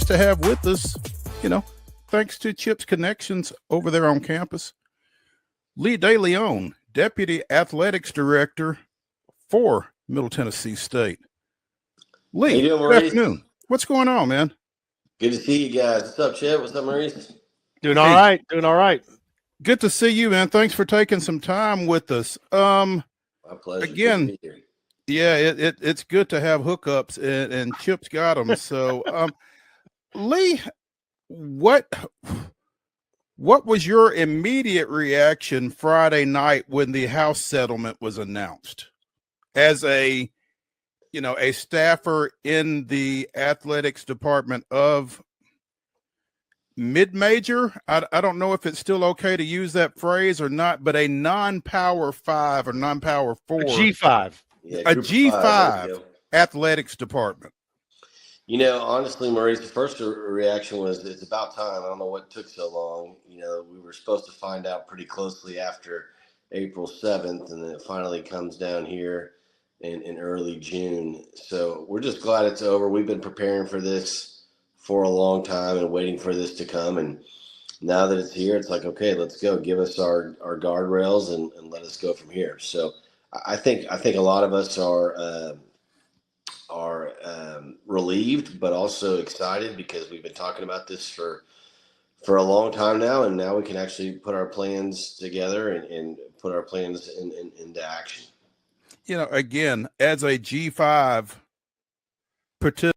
to have with us, you know, thanks to Chip's connections over there on campus, Lee DeLeon, Deputy Athletics Director for Middle Tennessee State. How you Lee, doing, good Maurice? afternoon. What's going on, man? Good to see you guys. What's up, Chip? What's up, Maurice? Doing all Hey, right. Doing all right. good to see you, man. Thanks for taking some time with us. My pleasure. Good to Again, be here. yeah, it's good to have hookups, and Chip's got them. So, Lee, what was your immediate reaction Friday night when the House settlement was announced? As a staffer in the athletics department of mid-major, I don't know if it's still okay to use that phrase or not, but a non-power 5 or non-power 4, G5. Yeah, a Group of Five. There you G5 go. athletics department. Honestly, Maurice, the first reaction was it's about time. I don't know what took so long. We were supposed to find out pretty closely after April 7th, and then it finally comes down here in early June. So we're just glad it's over. We've been preparing for this for a long time and waiting for this to come. And now that it's here, it's like, okay, let's go. Give us our guardrails and let us go from here. So I think a lot of us are relieved, but also excited because we've been talking about this for a long time now, and now we can actually put our plans together and put our plans into action. Again, as a G5 participant,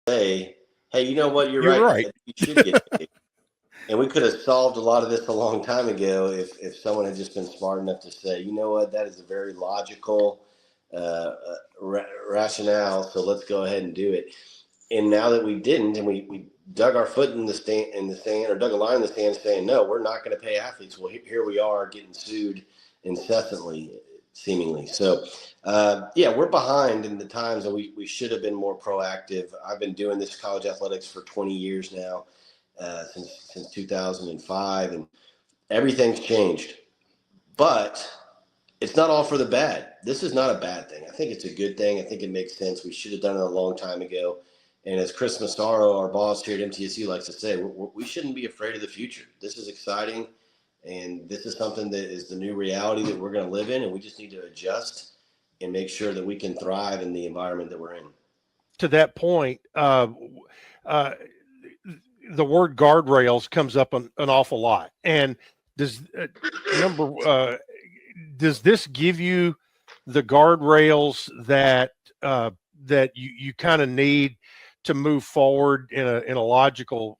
say, hey, you know what? You're You're right. right. You should get paid. And we could have solved a lot of this a long time ago if someone had just been smart enough to say, you know what, that is a very logical rationale. So let's go ahead and do it. And now that we didn't, and we dug our foot in the sand, or dug a line in the sand, saying no, we're not going to pay athletes. Well, here we are getting sued incessantly, seemingly. So, yeah, we're behind in the times, and we should have been more proactive. I've been doing this college athletics for 20 years now, since 2005, and everything's changed. But it's not all for the bad. This is not a bad thing. I think it's a good thing. I think it makes sense. We should have done it a long time ago. And as Chris Massaro, our boss here at MTSU, likes to say, we shouldn't be afraid of the future. This is exciting, and this is something that is the new reality that we're going to live in, and we just need to adjust and make sure that we can thrive in the environment that we're in. To that point, the word guardrails comes up an awful lot. And does does this give you the guardrails that that you kind of need to move forward in a logical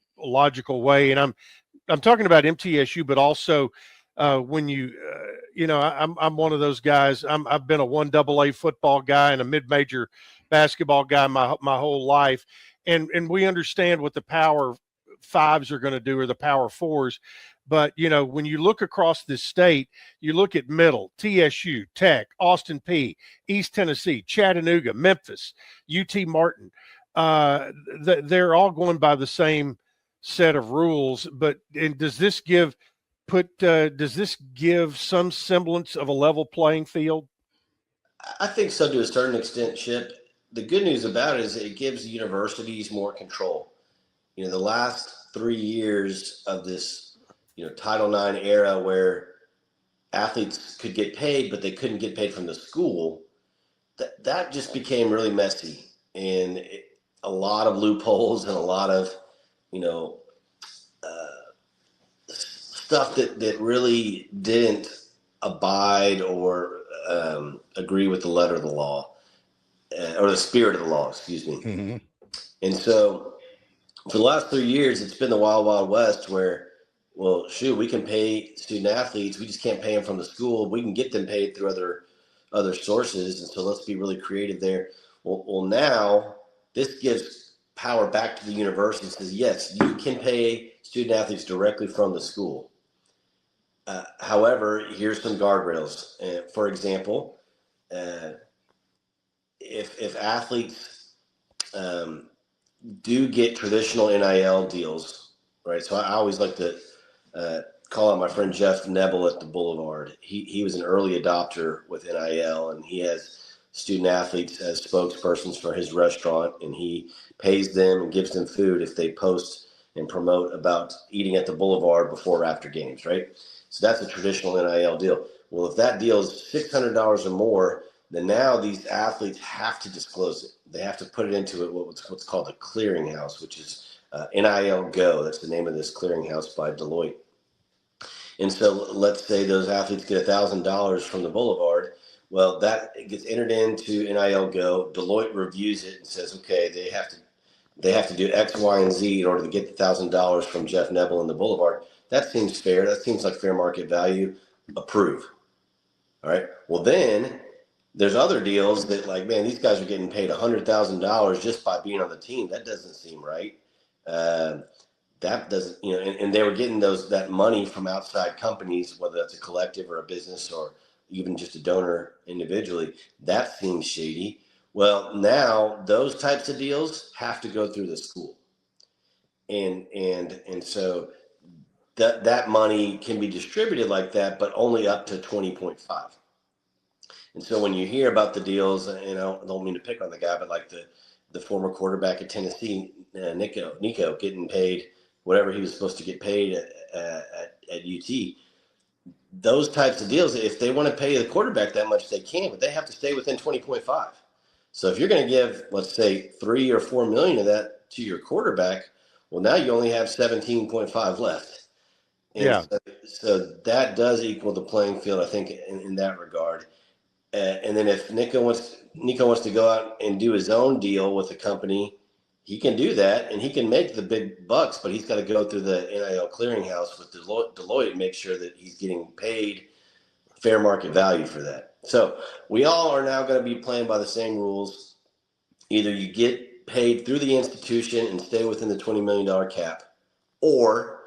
way? And I'm talking about MTSU, but also when I'm one of those guys. I've been a 1AA football guy and a mid-major basketball guy my whole life, and we understand what the Power Fives are going to do, or the Power Fours. But, when you look across this state, you look at Middle, TSU, Tech, Austin Peay, East Tennessee, Chattanooga, Memphis, UT Martin. They're all going by the same set of rules. But does this give some semblance of a level playing field? I think so, to a certain extent, Chip. The good news about it is it gives universities more control. The last 3 years of this Title IX era, where athletes could get paid, but they couldn't get paid from the school, that just became really messy, and a lot of loopholes and a lot of stuff that really didn't abide or agree with the letter of the law, or the spirit of the law, excuse me. Mm-hmm. And so for the last 3 years, it's been the wild, wild west where, well, shoot, we can pay student athletes. We just can't pay them from the school. We can get them paid through other sources. And so let's be really creative there. Well, now this gives power back to the university and says, yes, you can pay student athletes directly from the school. However, here's some guardrails. For example, if athletes do get traditional NIL deals, right? So I always like to call out my friend Jeff Nebel at the Boulevard. He was an early adopter with NIL, and he has student athletes as spokespersons for his restaurant, and he pays them and gives them food if they post and promote about eating at the Boulevard before or after games, right? So that's a traditional NIL deal. Well, if that deal is $600 or more, then now these athletes have to disclose it. They have to put it into what's called a clearinghouse, which is NIL Go. That's the name of this clearinghouse by Deloitte. And so let's say those athletes get $1,000 from the Boulevard. Well, that gets entered into NIL Go. Deloitte reviews it and says, okay, they have to do X, Y, and Z in order to get the $1,000 from Jeff Nebel and the Boulevard. That seems fair. That seems like fair market value. Approve. All right. Well, then there's other deals that, like, man, these guys are getting paid $100,000 just by being on the team. That doesn't seem right. That doesn't, and they were getting that money from outside companies, whether that's a collective or a business or even just a donor individually. That seems shady. Well, now those types of deals have to go through the school, and so that money can be distributed like that, but only up to 20.5. And so when you hear about the deals, and I don't mean to pick on the guy, but like the former quarterback at Tennessee, Nico, getting paid whatever he was supposed to get paid at UT, those types of deals, if they want to pay the quarterback that much, they can, but they have to stay within 20.5. So if you're going to give, let's say, 3 or 4 million of that to your quarterback, well, now you only have 17.5 left. And yeah. So that does equal the playing field, I think, in that regard. And then if Nico wants to go out and do his own deal with a company he can do that and he can make the big bucks, but he's got to go through the NIL clearinghouse with Deloitte and make sure that he's getting paid fair market value for that. So we all are now going to be playing by the same rules. Either you get paid through the institution and stay within the $20 million cap, or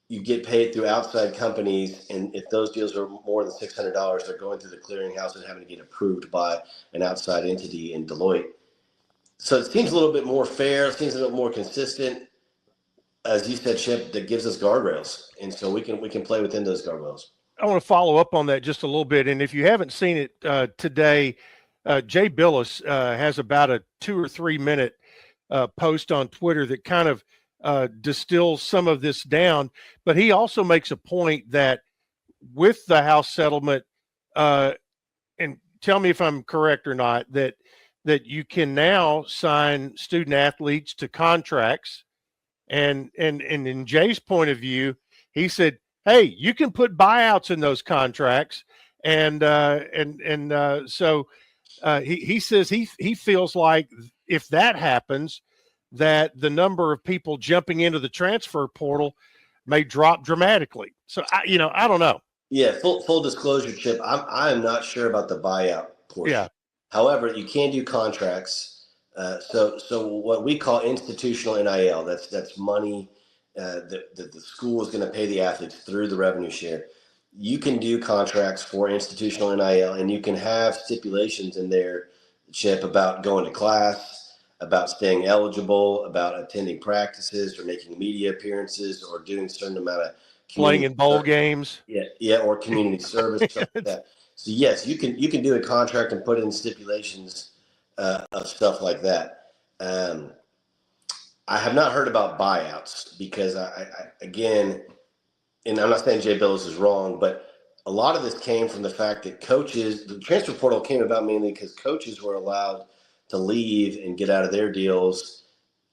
you get paid through outside companies, and if those deals are more than $600, they're going through the clearinghouse and having to get approved by an outside entity in Deloitte. So it seems a little bit more fair. It seems a little more consistent. As you said, Chip, that gives us guardrails, and so we can play within those guardrails. I want to follow up on that just a little bit. And if you haven't seen it today, Jay Billis has about a 2 or 3 minute post on Twitter that kind of distills some of this down. But he also makes a point that with the House settlement, and tell me if I'm correct or not, that you can now sign student athletes to contracts. And in Jay's point of view, he said, hey, you can put buyouts in those contracts. And so he says he feels like if that happens, that the number of people jumping into the transfer portal may drop dramatically. So, I don't know. Yeah, full disclosure, Chip, I am not sure about the buyout portion. Yeah. However, you can do contracts. So what we call institutional NIL, that's money that the school is going to pay the athletes through the revenue share. You can do contracts for institutional NIL, and you can have stipulations in there, Chip, about going to class, about staying eligible, about attending practices or making media appearances or doing a certain amount of playing in bowl games. Yeah, or community service, stuff like that. So yes, you can do a contract and put in stipulations of stuff like that. I have not heard about buyouts because I again, and I'm not saying Jay Billis is wrong, but a lot of this came from the fact that the transfer portal came about mainly because coaches were allowed to leave and get out of their deals,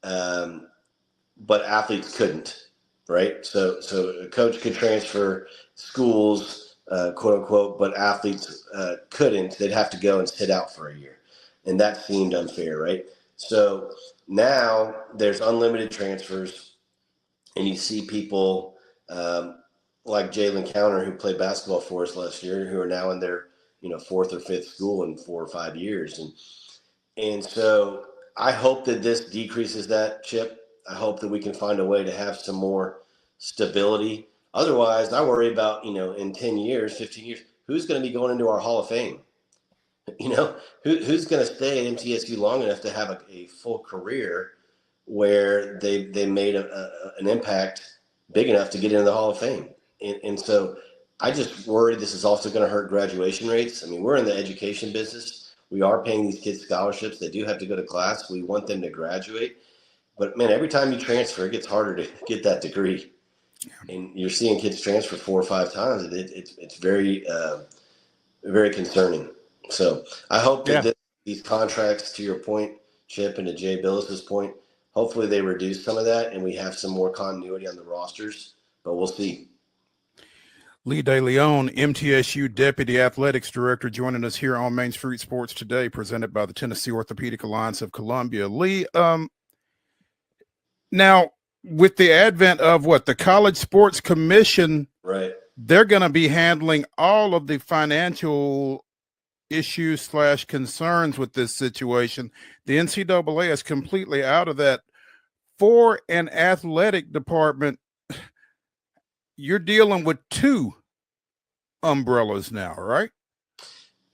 but athletes couldn't, right? So a coach could transfer schools, quote unquote, but athletes couldn't. They'd have to go and sit out for a year. And that seemed unfair, right? So now there's unlimited transfers, and you see people like Jalen Counter, who played basketball for us last year, who are now in their fourth or fifth school in 4 or 5 years, and so I hope that this decreases that, Chip. I hope that we can find a way to have some more stability. Otherwise, I worry about in 10 years, 15 years, who's going to be going into our Hall of Fame. Who's going to stay at MTSU long enough to have a full career where they made an impact big enough to get into the Hall of Fame. And so I just worry this is also going to hurt graduation rates. I mean, we're in the education business. We are paying these kids scholarships. They do have to go to class. We want them to graduate. But, man, every time you transfer, it gets harder to get that degree. And you're seeing kids transfer 4 or 5 times. It's very, very concerning. So I hope that these contracts, to your point, Chip, and to Jay Billis's point, hopefully they reduce some of that and we have some more continuity on the rosters, but we'll see. Lee DeLeon, MTSU Deputy Athletics Director, joining us here on Main Street Sports Today, presented by the Tennessee Orthopedic Alliance of Columbia. Lee, now with the advent of the College Sports Commission, right? They're going to be handling all of the financial issues / concerns with this situation. The NCAA is completely out of that. For an athletic department, you're dealing with 2 umbrellas now, right?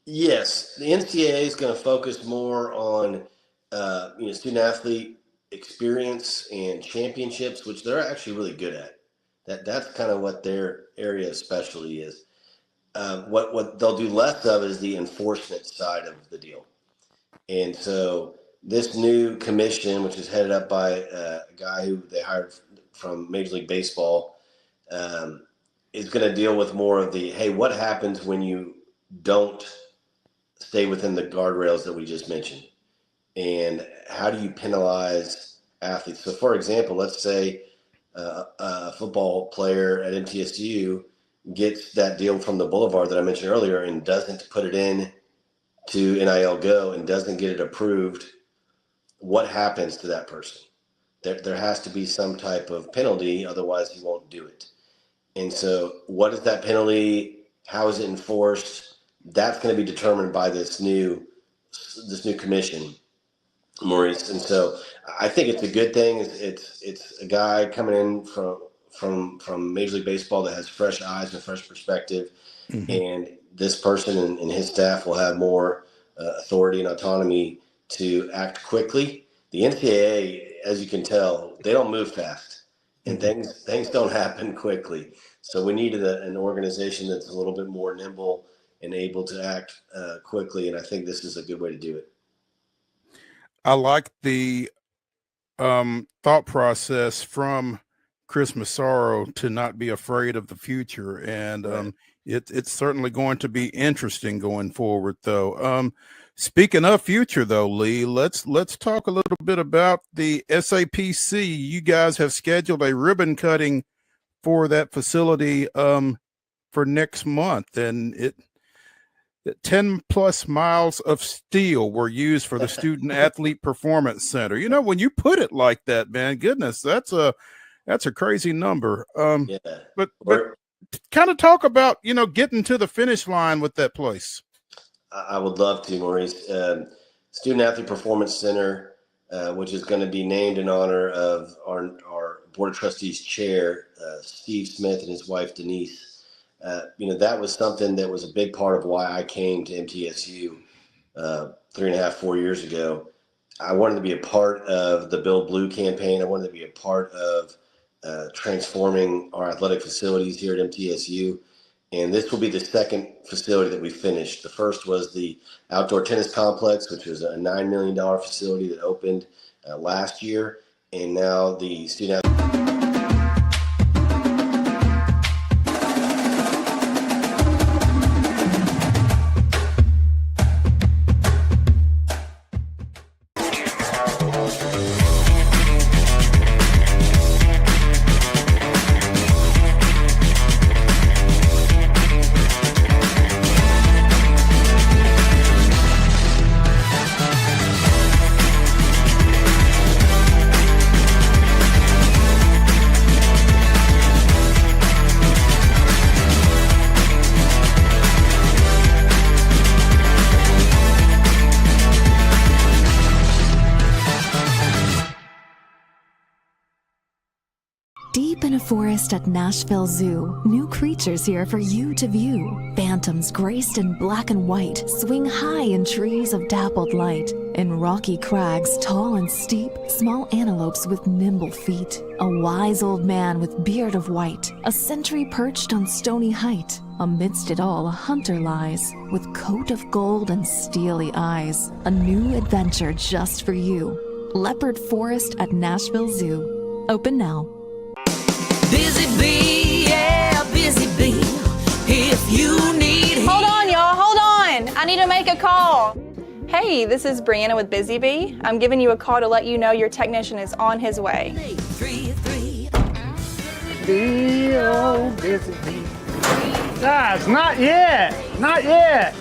Yes, the NCAA is going to focus more on student athlete experience and championships, which they're actually really good at. That's kind of what their area of specialty is. What they'll do less of is the enforcement side of the deal. And so this new commission, which is headed up by a guy who they hired from Major League Baseball, is going to deal with more of the, hey, what happens when you don't stay within the guardrails that we just mentioned? And how do you penalize athletes? So, for example, let's say a football player at MTSU gets that deal from the Boulevard that I mentioned earlier and doesn't put it in to NIL Go and doesn't get it approved what happens to that person? There has to be some type of penalty, otherwise he won't do it. And so what is that penalty? How is it enforced? That's going to be determined by this new commission, Maurice. And so I think it's a good thing. It's a guy coming in from Major League Baseball that has fresh eyes and a fresh perspective. Mhm. And this person and his staff will have more authority and autonomy to act quickly. The NCAA, as you can tell, they don't move fast, and things don't happen quickly. So we needed an organization that's a little bit more nimble and able to act quickly. And I think this is a good way to do it. I like the thought process from Chris Massaro to not be afraid of the future. And Right. It's certainly going to be interesting going forward, though. Speaking of future, though, Lee, let's talk a little bit about the SAPC. You guys have scheduled a ribbon cutting for that facility for next month, and 10 plus miles of steel were used for the Student Athlete Performance Center. You know, when you put it like that, man, goodness, that's a crazy number. Yeah. But kind of talk about, you know, getting to the finish line with that place. I would love to, Maurice. Student Athlete Performance Center, which is going to be named in honor of our Board of Trustees chair, Steve Smith, and his wife, Denise. You know, that was something that was a big part of why I came to MTSU 3.5, 4 years ago. I wanted to be a part of the Build Blue campaign. I wanted to be a part of transforming our athletic facilities here at MTSU. And this will be the second facility that we finished. The first was the outdoor tennis complex, which was a $9 million facility that opened last year. And now the student Deep in a forest at Nashville Zoo, new creatures here for you to view. Phantoms graced in black and white swing high in trees of dappled light. In rocky crags, tall and steep, small antelopes with nimble feet. A wise old man with beard of white, a sentry perched on stony height. Amidst it all, a hunter lies, with coat of gold and steely eyes. A new adventure just for you. Leopard Forest at Nashville Zoo. Open now. Busy bee, yeah, busy bee. If you need Hold on, y'all. Hold on. I need to make a call. Hey, this is Brianna with Busy Bee. I'm giving you a call to let you know your technician is on his way. 833. Busy bee. Guys, not yet. Not yet.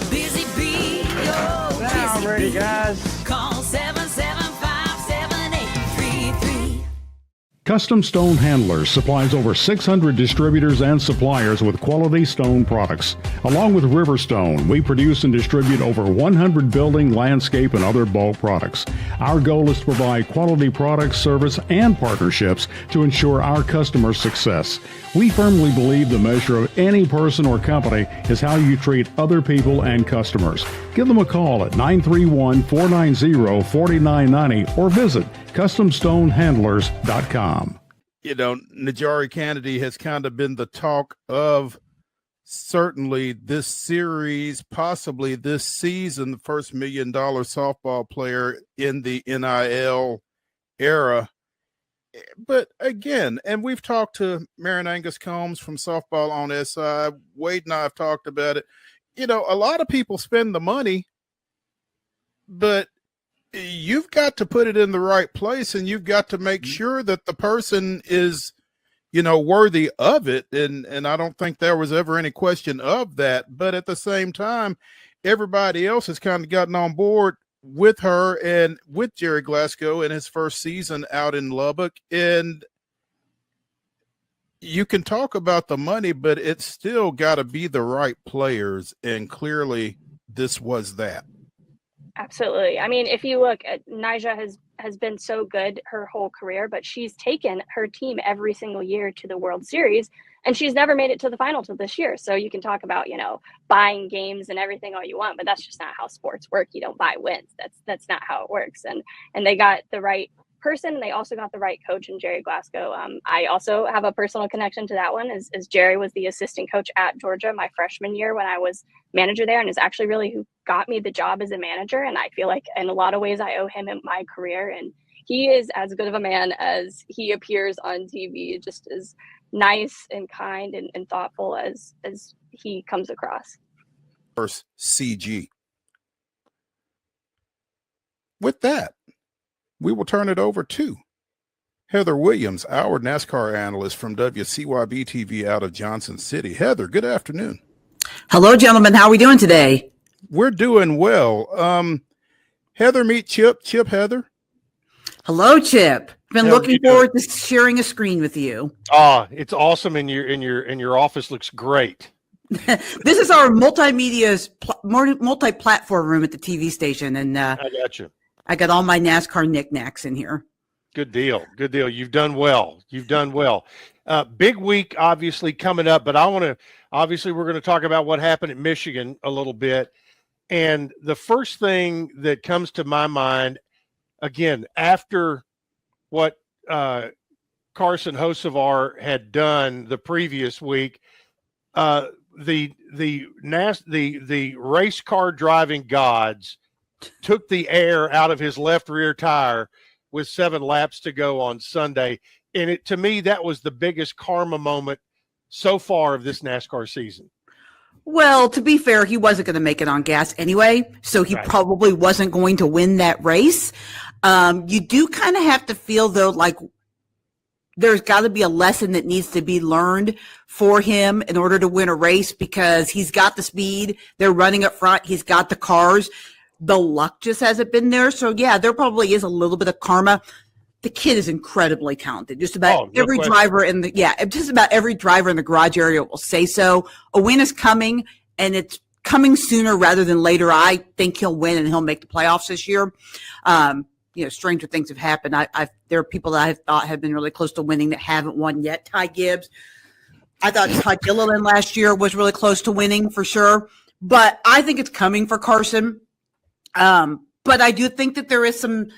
Busy bee, oh, Now busy ready, bee. guys. Call 775-7833. Custom Stone Handlers supplies over 600 distributors and suppliers with quality stone products. Along with Riverstone, we produce and distribute over 100 building, landscape, and other bulk products. Our goal is to provide quality products, service, and partnerships to ensure our customers' success. We firmly believe the measure of any person or company is how you treat other people and customers. Give them a call at 931-490-4990 or visit CustomStoneHandlers.com. You know, Najari Kennedy has kind of been the talk of certainly this series, possibly this season, the first $1 million softball player in the NIL era. But again, and we've talked to Marin Angus Combs from Softball on SI. Wade and I have talked about it. You know, a lot of people spend the money, but you've got to put it in the right place, and you've got to make sure that the person is, you know, worthy of it. And I don't think there was ever any question of that. But at the same time, everybody else has kind of gotten on board with her and with Jerry Glasgow in his first season out in Lubbock. And you can talk about the money, but it's still got to be the right players. And clearly this was that. Absolutely. I mean, if you look at Nyjah has been so good her whole career, but she's taken her team every single year to the World Series, and she's never made it to the final till this year. So you can talk about, buying games and everything all you want, but that's just not how sports work. You don't buy wins. That's not how it works. And they got the right person, and they also got the right coach in Jerry Glasgow. I also have a personal connection to that one, as Jerry was the assistant coach at Georgia my freshman year when I was manager there, and is actually really who got me the job as a manager. And I feel like in a lot of ways I owe him in my career, and he is as good of a man as he appears on TV, just as nice and kind and thoughtful as he comes across. First CG. With that, we will turn it over to Heather Williams, our NASCAR analyst from WCYB TV out of Johnson City. Heather, good afternoon. Hello, gentlemen. How are we doing today? We're doing well. Heather, meet Chip. Chip, Heather. Hello, Chip. Been How looking you doing? forward to sharing a screen with you. It's awesome, and your office looks great. This is our multi-platform room at the TV station, and I got you. I got all my NASCAR knickknacks in here. Good deal. Good deal. You've done well. Big week, obviously, coming up, but we're going to talk about what happened at Michigan a little bit. And the first thing that comes to my mind, again, after what Carson Hocevar had done the previous week, the race car driving gods took the air out of his left rear tire with 7 laps to go on Sunday. And to me, that was the biggest karma moment so far of this NASCAR season. Well, to be fair, he wasn't going to make it on gas anyway, so he probably wasn't going to win that race. You do kind of have to feel, though, like there's got to be a lesson that needs to be learned for him in order to win a race, because he's got the speed. They're running up front. He's got the cars. The luck just hasn't been there. So, yeah, there probably is a little bit of karma. The kid is incredibly talented. Just about every driver in the garage area will say so. A win is coming, and it's coming sooner rather than later. I think he'll win and he'll make the playoffs this year. Stranger things have happened. There are people that I thought have been really close to winning that haven't won yet. Ty Gibbs. I thought Todd Gilliland last year was really close to winning for sure. But I think it's coming for Carson. But I do think that there is some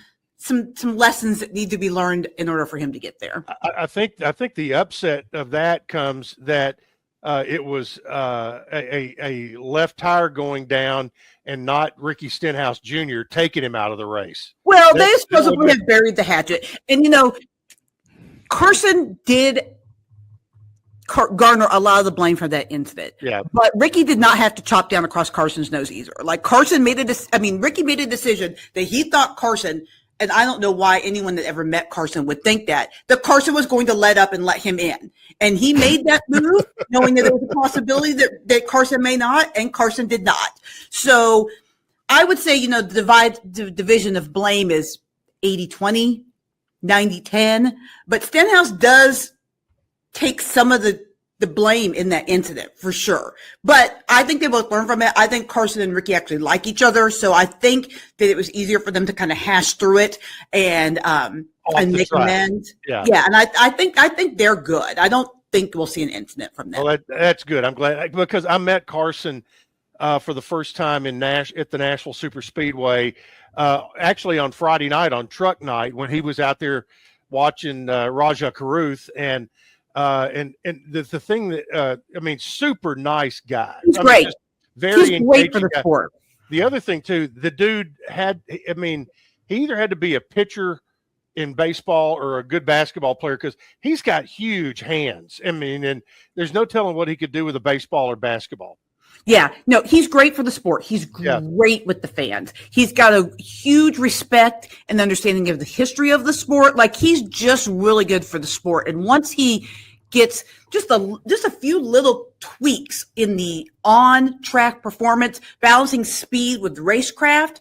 lessons that need to be learned in order for him to get there. I think the upset of that comes that it was a left tire going down and not Ricky Stenhouse Jr. taking him out of the race. Well, they supposedly have buried the hatchet. And, Carson did garner a lot of the blame for that incident. Yeah. But Ricky did not have to chop down across Carson's nose either. Like Ricky made a decision that he thought Carson, and I don't know why anyone that ever met Carson would think that Carson was going to let up and let him in. And he made that move knowing that there was a possibility that Carson may not, and Carson did not. So I would say, the division of blame is 80-20, 90-10, but Stenhouse does take some of the blame in that incident for sure. But I think they both learned from it. I think Carson and Ricky actually like each other. So I think that it was easier for them to kind of hash through it and make amends. Yeah. Yeah. And I think they're good. I don't think we'll see an incident from them. Well, that's good. I'm glad, because I met Carson for the first time at the Nashville Super Speedway, actually on Friday night on truck night when he was out there watching Raja Caruth and the thing that super nice guy. He's great. Just very He's great for the guy. sport. The other thing too, the dude he either had to be a pitcher in baseball or a good basketball player, because he's got huge hands. And there's no telling what he could do with a baseball or basketball. Yeah, no, he's great for the sport. He's great with the fans. He's got a huge respect and understanding of the history of the sport. Like, he's just really good for the sport. And once he gets just a few little tweaks in the on-track performance, balancing speed with racecraft,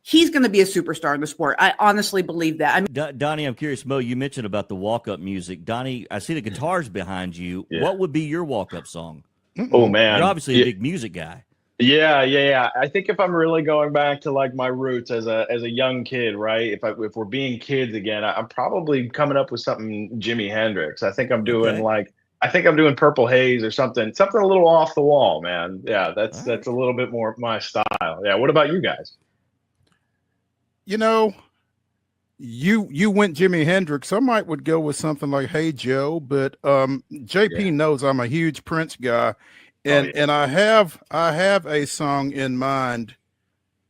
he's going to be a superstar in the sport. I honestly believe that. I mean, Donnie, I'm curious, Mo, you mentioned about the walk-up music. Donnie, I see the guitars behind you. Yeah. What would be your walk-up song? Oh man, You're obviously a big music guy. Yeah. I think if I'm really going back to like my roots as a young kid, right? If we're being kids again, I'm probably coming up with something Jimi Hendrix. I think I'm doing Purple Haze or something a little off the wall, man. Yeah, that's a little bit more my style. Yeah. What about you guys? You know, you went Jimi Hendrix. I would go with something like Hey Joe, but JP knows I'm a huge Prince guy. And I have a song in mind.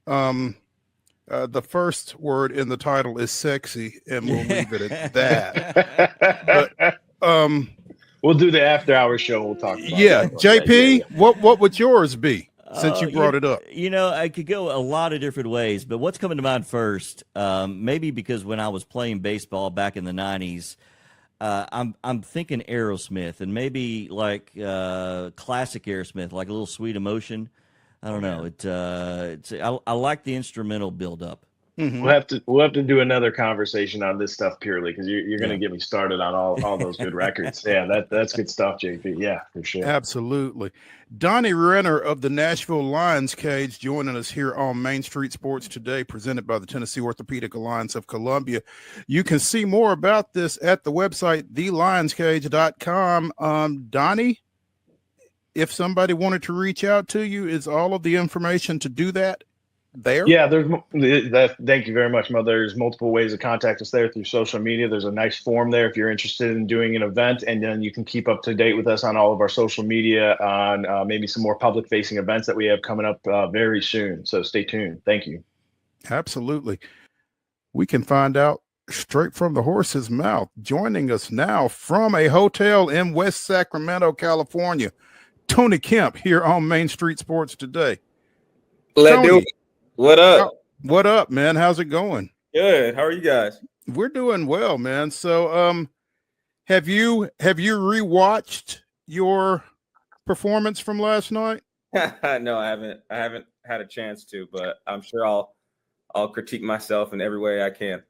The first word in the title is sexy, and we'll leave it at that. But, we'll do the after hour show. We'll talk about JP, what would yours be since you brought it up? You know, I could go a lot of different ways, but what's coming to mind first, maybe because when I was playing baseball back in the 90s, I'm thinking Aerosmith, and maybe like classic Aerosmith, like a little Sweet Emotion. I don't know. I like the instrumental build up. Mm-hmm. We'll have to do another conversation on this stuff purely because you're going to get me started on all those good records. Yeah, that's good stuff, JP. Yeah, for sure. Absolutely. Donnie Renner of the Nashville Lions Cage joining us here on Main Street Sports Today, presented by the Tennessee Orthopedic Alliance of Columbia. You can see more about this at the website, thelionscage.com. Donnie, if somebody wanted to reach out to you, is all of the information to do that there? Yeah, thank you very much, Mo. There's multiple ways to contact us there through social media. There's a nice form there if you're interested in doing an event, and then you can keep up to date with us on all of our social media on maybe some more public facing events that we have coming up very soon. So stay tuned. Thank you. Absolutely. We can find out straight from the horse's mouth. Joining us now from a hotel in West Sacramento, California, Tony Kemp here on Main Street Sports Today. Tony, what up? What up, man? How's it going? Good. How are you guys? We're doing well, man. So, have you rewatched your performance from last night? No, I haven't had a chance to, but I'm sure I'll critique myself in every way I can.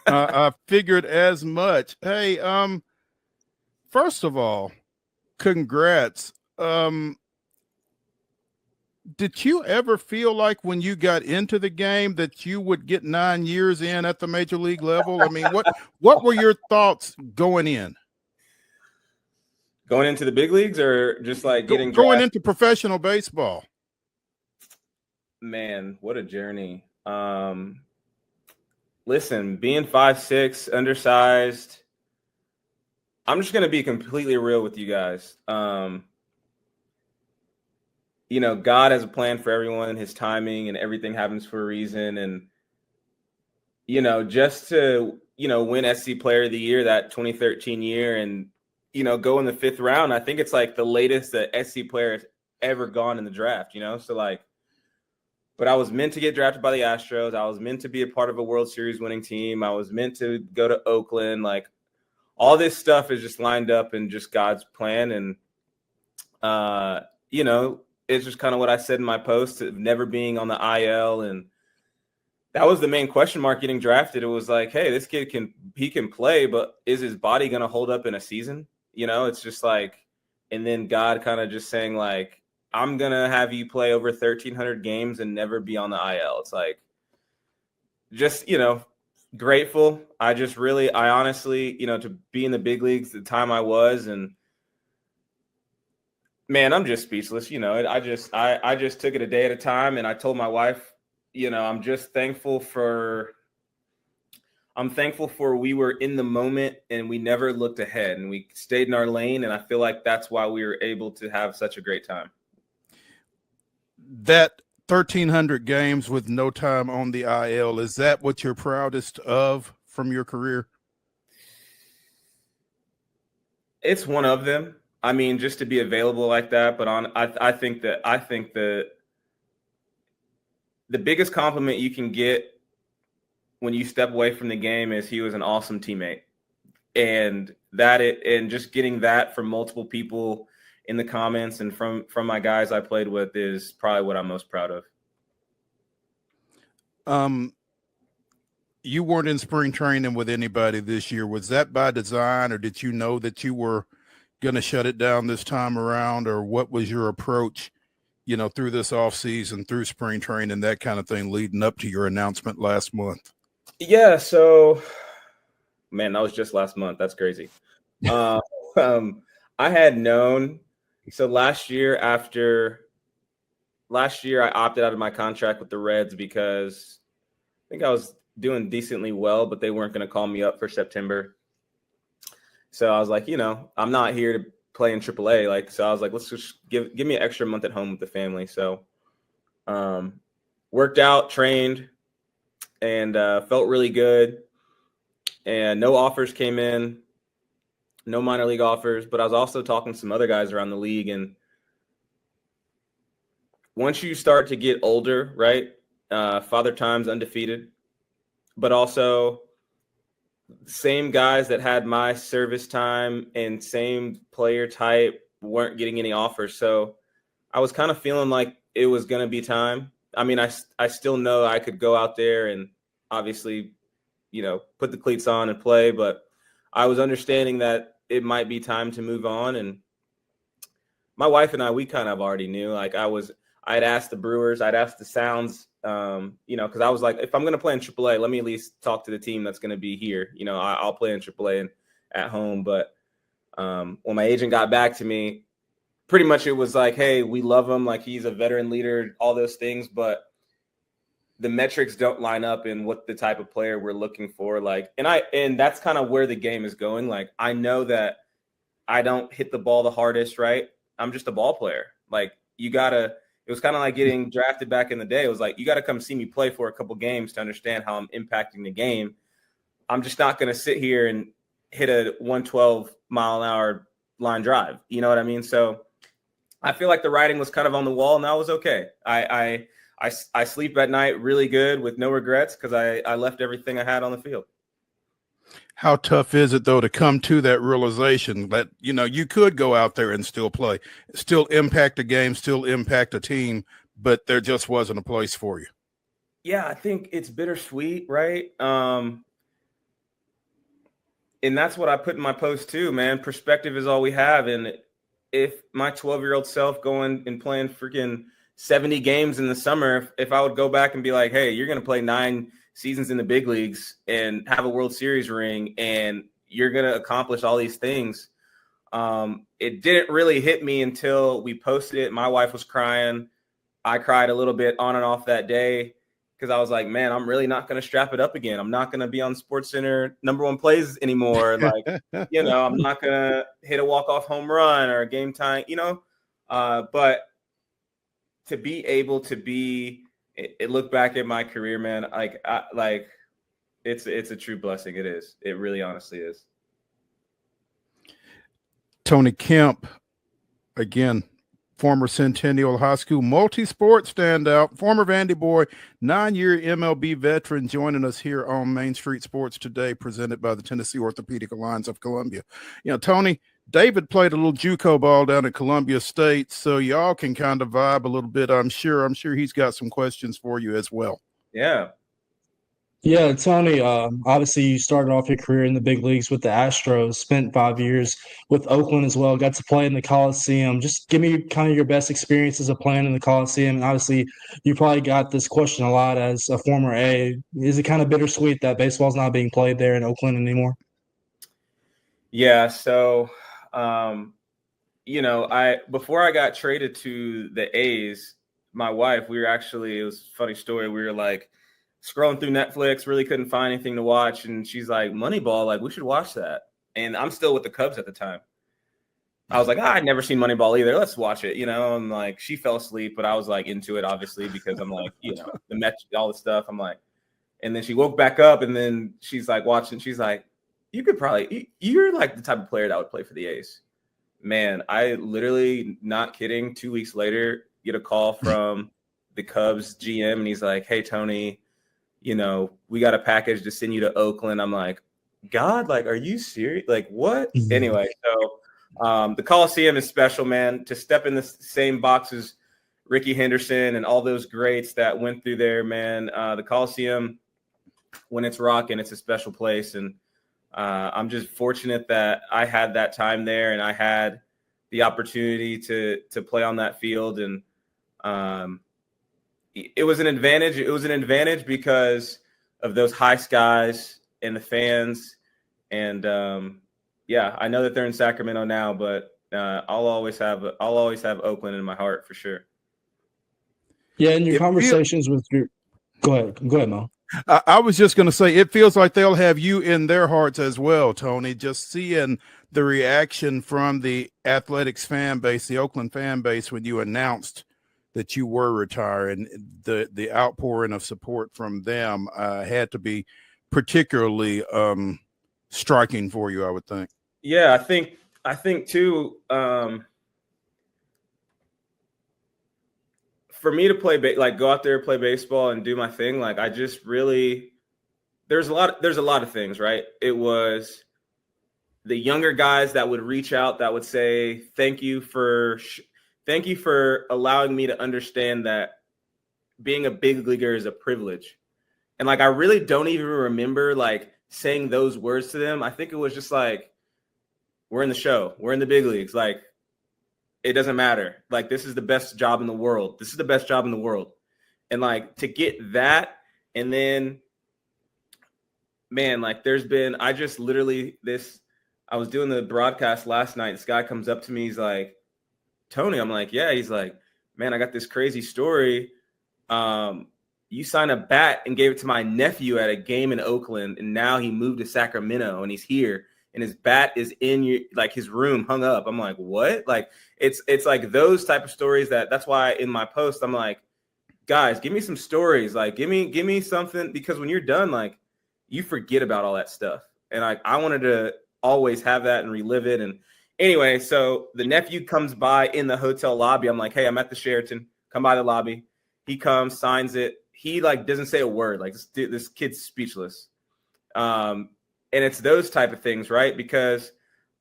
I figured as much. Hey, first of all, congrats. Did you ever feel like when you got into the game that you would get 9 years in at the major league level? I mean, what were your thoughts going in? Going into the big leagues, or just like getting going into professional baseball? Man, what a journey. Listen, being 5'6", undersized, I'm just gonna be completely real with you guys. You know, God has a plan for everyone, his timing, and everything happens for a reason. And, you know, just to, win SC Player of the Year that 2013 year and, go in the 5th round, I think it's like the latest that SC player has ever gone in the draft, So like, but I was meant to get drafted by the Astros. I was meant to be a part of a World Series winning team. I was meant to go to Oakland. Like, all this stuff is just lined up in just God's plan. And, it's just kind of what I said in my post of never being on the IL. And that was the main question mark getting drafted. It was like, hey, this kid can play, but is his body going to hold up in a season? It's just like, and then God kind of just saying like, I'm going to have you play over 1,300 games and never be on the IL. It's like, just, grateful. I honestly, to be in the big leagues the time I was, and man, I'm just speechless. I just took it a day at a time, and I told my wife, I'm thankful for we were in the moment and we never looked ahead and we stayed in our lane. And I feel like that's why we were able to have such a great time. That 1,300 games with no time on the IL, is that what you're proudest of from your career? It's one of them. I mean, just to be available like that, but I think the biggest compliment you can get when you step away from the game is he was an awesome teammate, and just getting that from multiple people in the comments and from my guys I played with is probably what I'm most proud of. you weren't in spring training with anybody this year. Was that by design, or did you know that you were going to shut it down this time around, or what was your approach, through this off season, through spring training, that kind of thing, leading up to your announcement last month? Yeah. So, man, that was just last month. That's crazy. I had known. So last year, I opted out of my contract with the Reds because I think I was doing decently well, but they weren't going to call me up for September. So I was like, I'm not here to play in AAA. So I was like, let's just give me an extra month at home with the family. So worked out, trained, and felt really good. And no offers came in, no minor league offers, but I was also talking to some other guys around the league. And once you start to get older, right, Father Time's undefeated, but also same guys that had my service time and same player type weren't getting any offers. So I was kind of feeling like it was going to be time. I mean, I still know I could go out there and obviously, put the cleats on and play, but I was understanding that it might be time to move on. And my wife and I, we kind of already knew. Like I'd asked the Brewers, I'd asked the Sounds, because I was like, if I'm going to play in AAA, let me at least talk to the team that's going to be here. I'll play in AAA and at home. But when my agent got back to me, pretty much it was like, hey, we love him. Like he's a veteran leader, all those things, but the metrics don't line up in what the type of player we're looking for. Like, and that's kind of where the game is going. Like, I know that I don't hit the ball the hardest, right? I'm just a ball player. Like it was kind of like getting drafted back in the day. It was like, you got to come see me play for a couple games to understand how I'm impacting the game. I'm just not going to sit here and hit a 112 mile an hour line drive. You know what I mean? So I feel like the writing was kind of on the wall, and that was okay. I sleep at night really good with no regrets because I left everything I had on the field. How tough is it, though, to come to that realization that, you could go out there and still play, still impact a game, still impact a team, but there just wasn't a place for you? Yeah, I think it's bittersweet, right? And that's what I put in my post too, man. Perspective is all we have. And if my 12-year-old self going and playing freaking 70 games in the summer, if I would go back and be like, hey, you're going to play 9 seasons in the big leagues and have a World Series ring and you're going to accomplish all these things. It didn't really hit me until we posted it. My wife was crying. I cried a little bit on and off that day because I was like, man, I'm really not going to strap it up again. I'm not going to be on SportsCenter #1 plays anymore. Like, I'm not going to hit a walk-off home run or a game time, but to be able to look back at my career, man, it's a true blessing. It is. It really honestly is. Tony Kemp, again, former Centennial High School multi-sport standout, former Vandy boy, 9-year MLB veteran, joining us here on Main Street Sports today, presented by the Tennessee Orthopedic Alliance of Columbia. Tony, David played a little JUCO ball down at Columbia State, so y'all can kind of vibe a little bit. I'm sure he's got some questions for you as well. Yeah. Yeah, Tony, obviously you started off your career in the big leagues with the Astros, spent 5 years with Oakland as well, got to play in the Coliseum. Just give me kind of your best experiences of playing in the Coliseum. And obviously you probably got this question a lot as a former A. Is it kind of bittersweet that baseball's not being played there in Oakland anymore? Yeah, so before I got traded to the A's, my wife, it was a funny story. We were like scrolling through Netflix, really couldn't find anything to watch. And she's like, Moneyball, like we should watch that. And I'm still with the Cubs at the time. I was like, I'd never seen Moneyball either. Let's watch it, and like she fell asleep, but I was like into it obviously because I'm like, the Mets, all the stuff. I'm like, and then she woke back up and then she's like watching. She's like, you're like the type of player that would play for the A's. Man, I literally, not kidding, 2 weeks later, get a call from the Cubs GM, and he's like, hey, Tony, we got a package to send you to Oakland. I'm like, God, like, are you serious? Like, what? Mm-hmm. Anyway, so the Coliseum is special, man. To step in the same box as Ricky Henderson and all those greats that went through there, man. The Coliseum when it's rocking, it's a special place. And I'm just fortunate that I had that time there and I had the opportunity to play on that field. And it was an advantage. It was an advantage because of those high skies and the fans. And yeah, I know that they're in Sacramento now, but I'll always have Oakland in my heart for sure. Yeah, in your conversations with your, go ahead, Mo. I was just going to say, it feels like they'll have you in their hearts as well, Tony. Just seeing the reaction from the Athletics fan base, the Oakland fan base, when you announced that you were retiring, the outpouring of support from them had to be particularly striking for you, I would think. Yeah, I think too. For me to play, go out there, play baseball, and do my thing, like I just really, there's a lot of things, right? It was the younger guys that would reach out, that would say, thank you for allowing me to understand that being a big leaguer is a privilege. And like, I really don't even remember like saying those words to them. I think it was just like, we're in the show, we're in the big leagues. Like, it doesn't matter. Like, this is the best job in the world. This is the best job in the world. And like, to get that, and then, man, like I was doing the broadcast last night. This guy comes up to me. He's like, Tony, I'm like, yeah. He's like, man, I got this crazy story. You signed a bat and gave it to my nephew at a game in Oakland. And now he moved to Sacramento and he's here. And his bat is in his room hung up. I'm like, what? Like, it's like those type of stories that's why in my post, I'm like, guys, give me some stories. Like, give me something, because when you're done, like, you forget about all that stuff. And I wanted to always have that and relive it. And anyway, so the nephew comes by in the hotel lobby. I'm like, hey, I'm at the Sheraton. Come by the lobby. He comes, signs it. He like doesn't say a word. Like, this kid's speechless. And it's those type of things, right? Because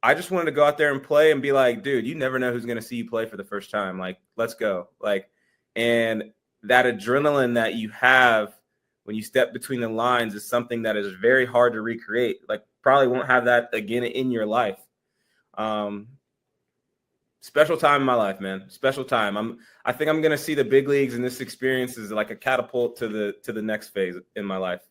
I just wanted to go out there and play and be like, dude, you never know who's going to see you play for the first time. Like, let's go. Like, and that adrenaline that you have when you step between the lines is something that is very hard to recreate. Like, probably won't have that again in your life. Special time in my life, man. Special time. I think I'm going to see the big leagues, and this experience is like a catapult to the next phase in my life.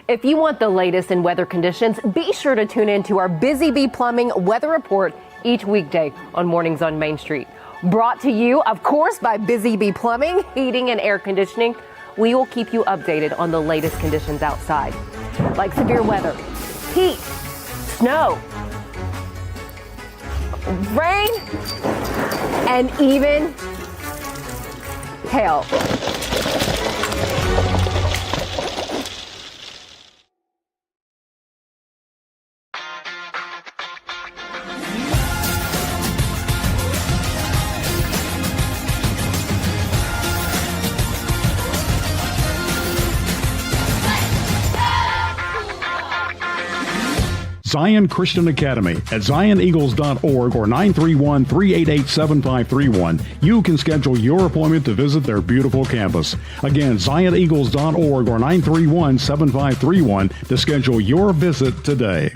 If you want the latest in weather conditions, be sure to tune in to our Busy Bee Plumbing weather report each weekday on Mornings on Main Street. Brought to you, of course, by Busy Bee Plumbing, Heating and Air Conditioning. We will keep you updated on the latest conditions outside, like severe weather, heat, snow, rain, and even hail. Zion Christian Academy at zioneagles.org or 931-388-7531. You can schedule your appointment to visit their beautiful campus. Again, zioneagles.org or 931-7531 to schedule your visit today.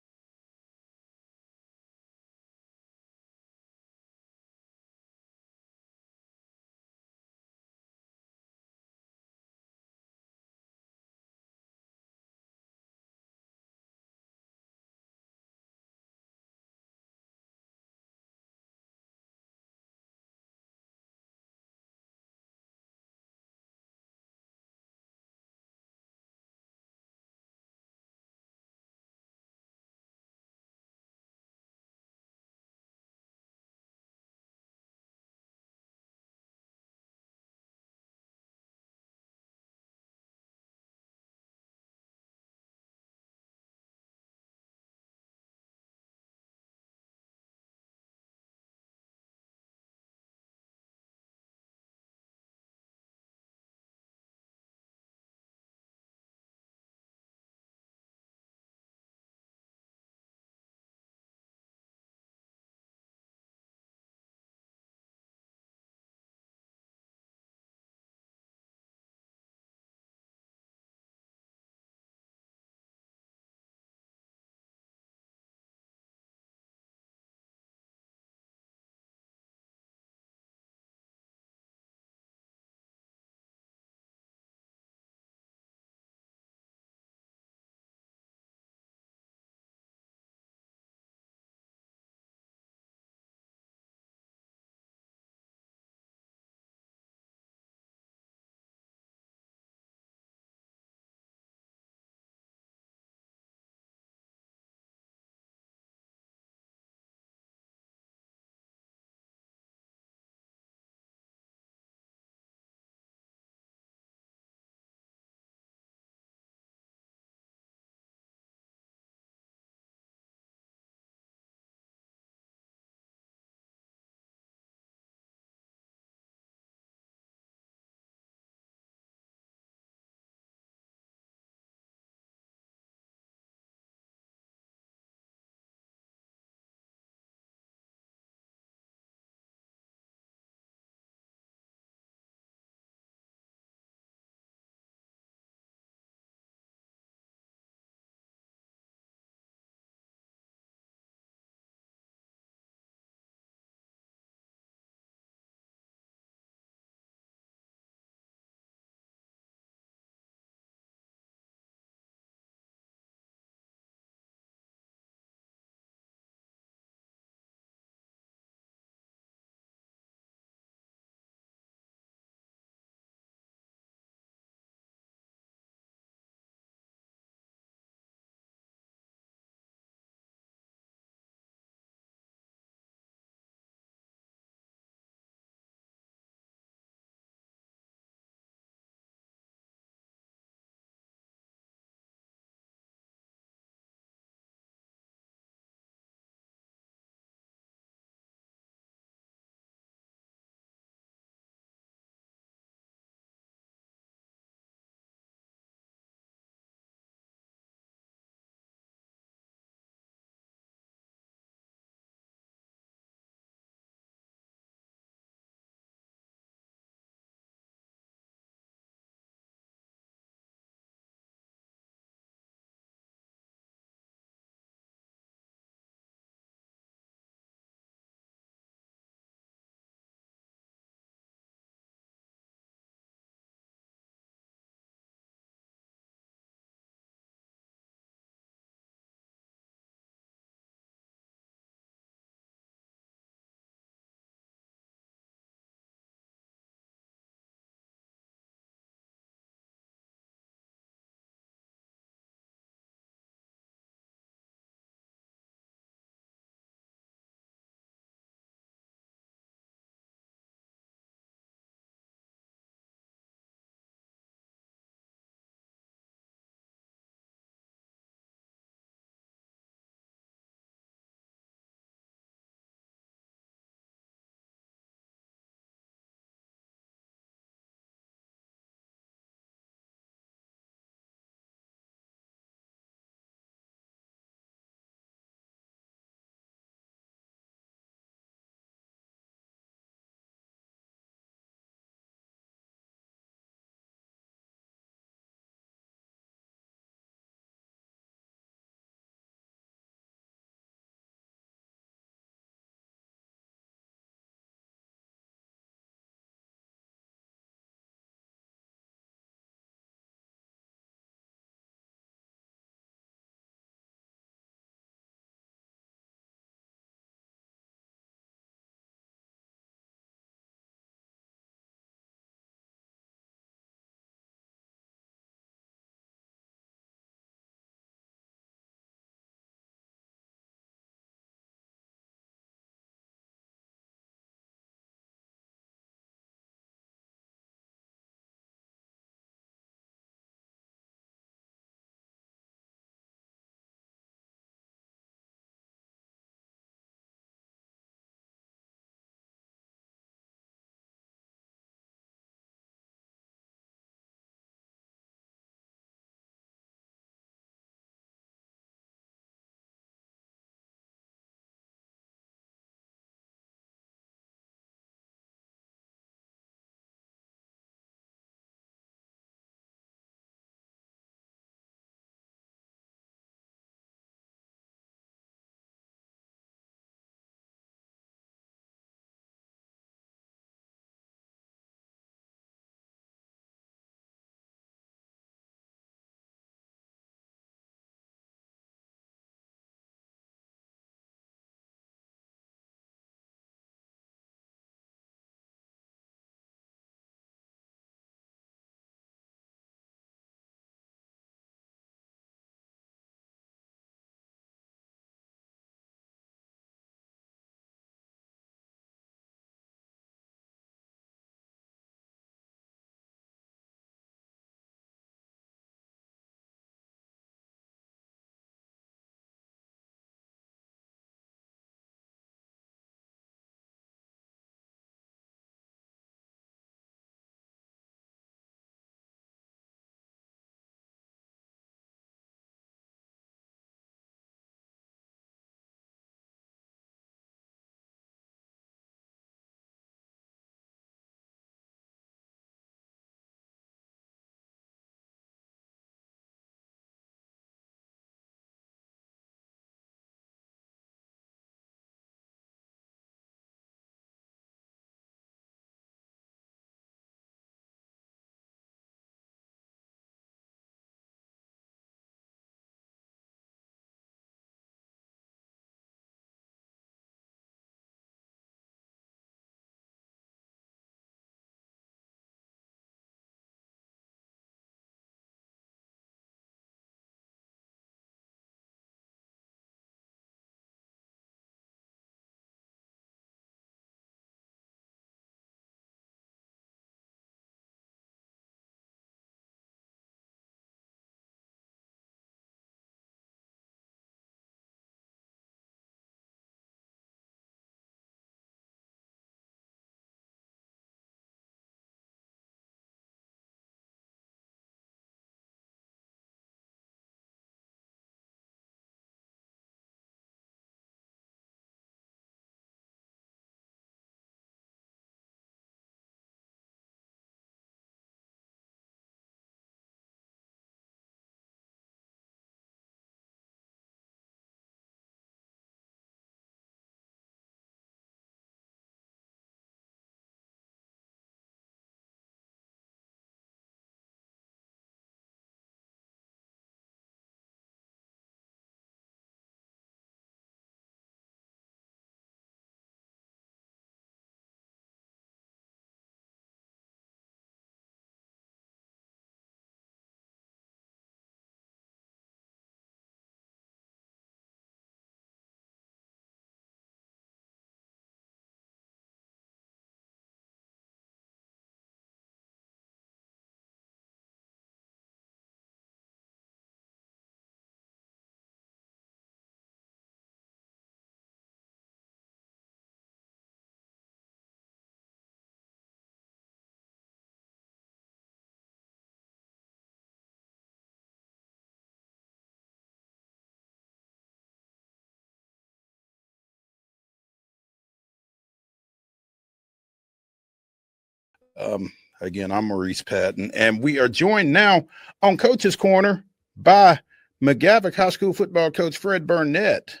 Again, I'm Maurice Patton, and we are joined now on Coach's Corner by McGavock High School football coach Fred Burnett.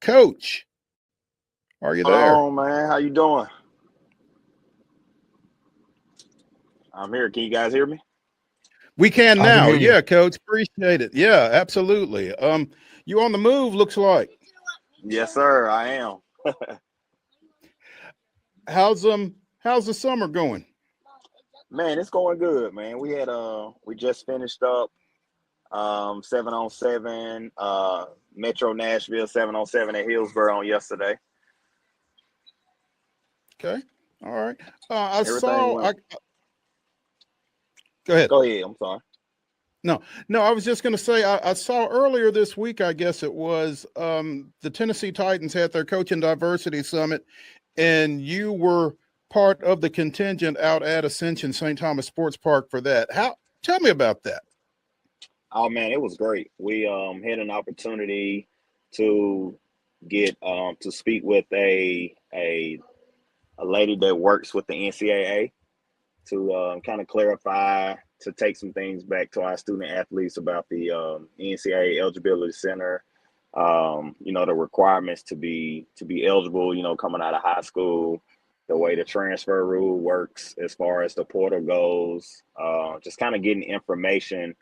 Coach, are you there? Oh man, how you doing? I'm here. Can you guys hear me? We can I can now. hear you. Yeah, Coach, appreciate it. Yeah, absolutely. You on the move? Looks like. Yes, sir. I am. How's the summer going? Man, it's going good, man. We just finished up 7-on-7 Metro Nashville 7-on-7 at Hillsborough on yesterday. Okay. All right. Go ahead. Go ahead. I'm sorry. No, I was just going to say, I saw earlier this week, I guess it was, the Tennessee Titans had their Coaching Diversity Summit, and you were part of the contingent out at Ascension St. Thomas Sports Park for that. Tell me about that. Oh man, it was great. We had an opportunity to get to speak with a lady that works with the NCAA to kind of clarify, to take some things back to our student athletes about the NCAA Eligibility Center, the requirements to be eligible, coming out of high school, the way the transfer rule works as far as the portal goes, just kind of getting information,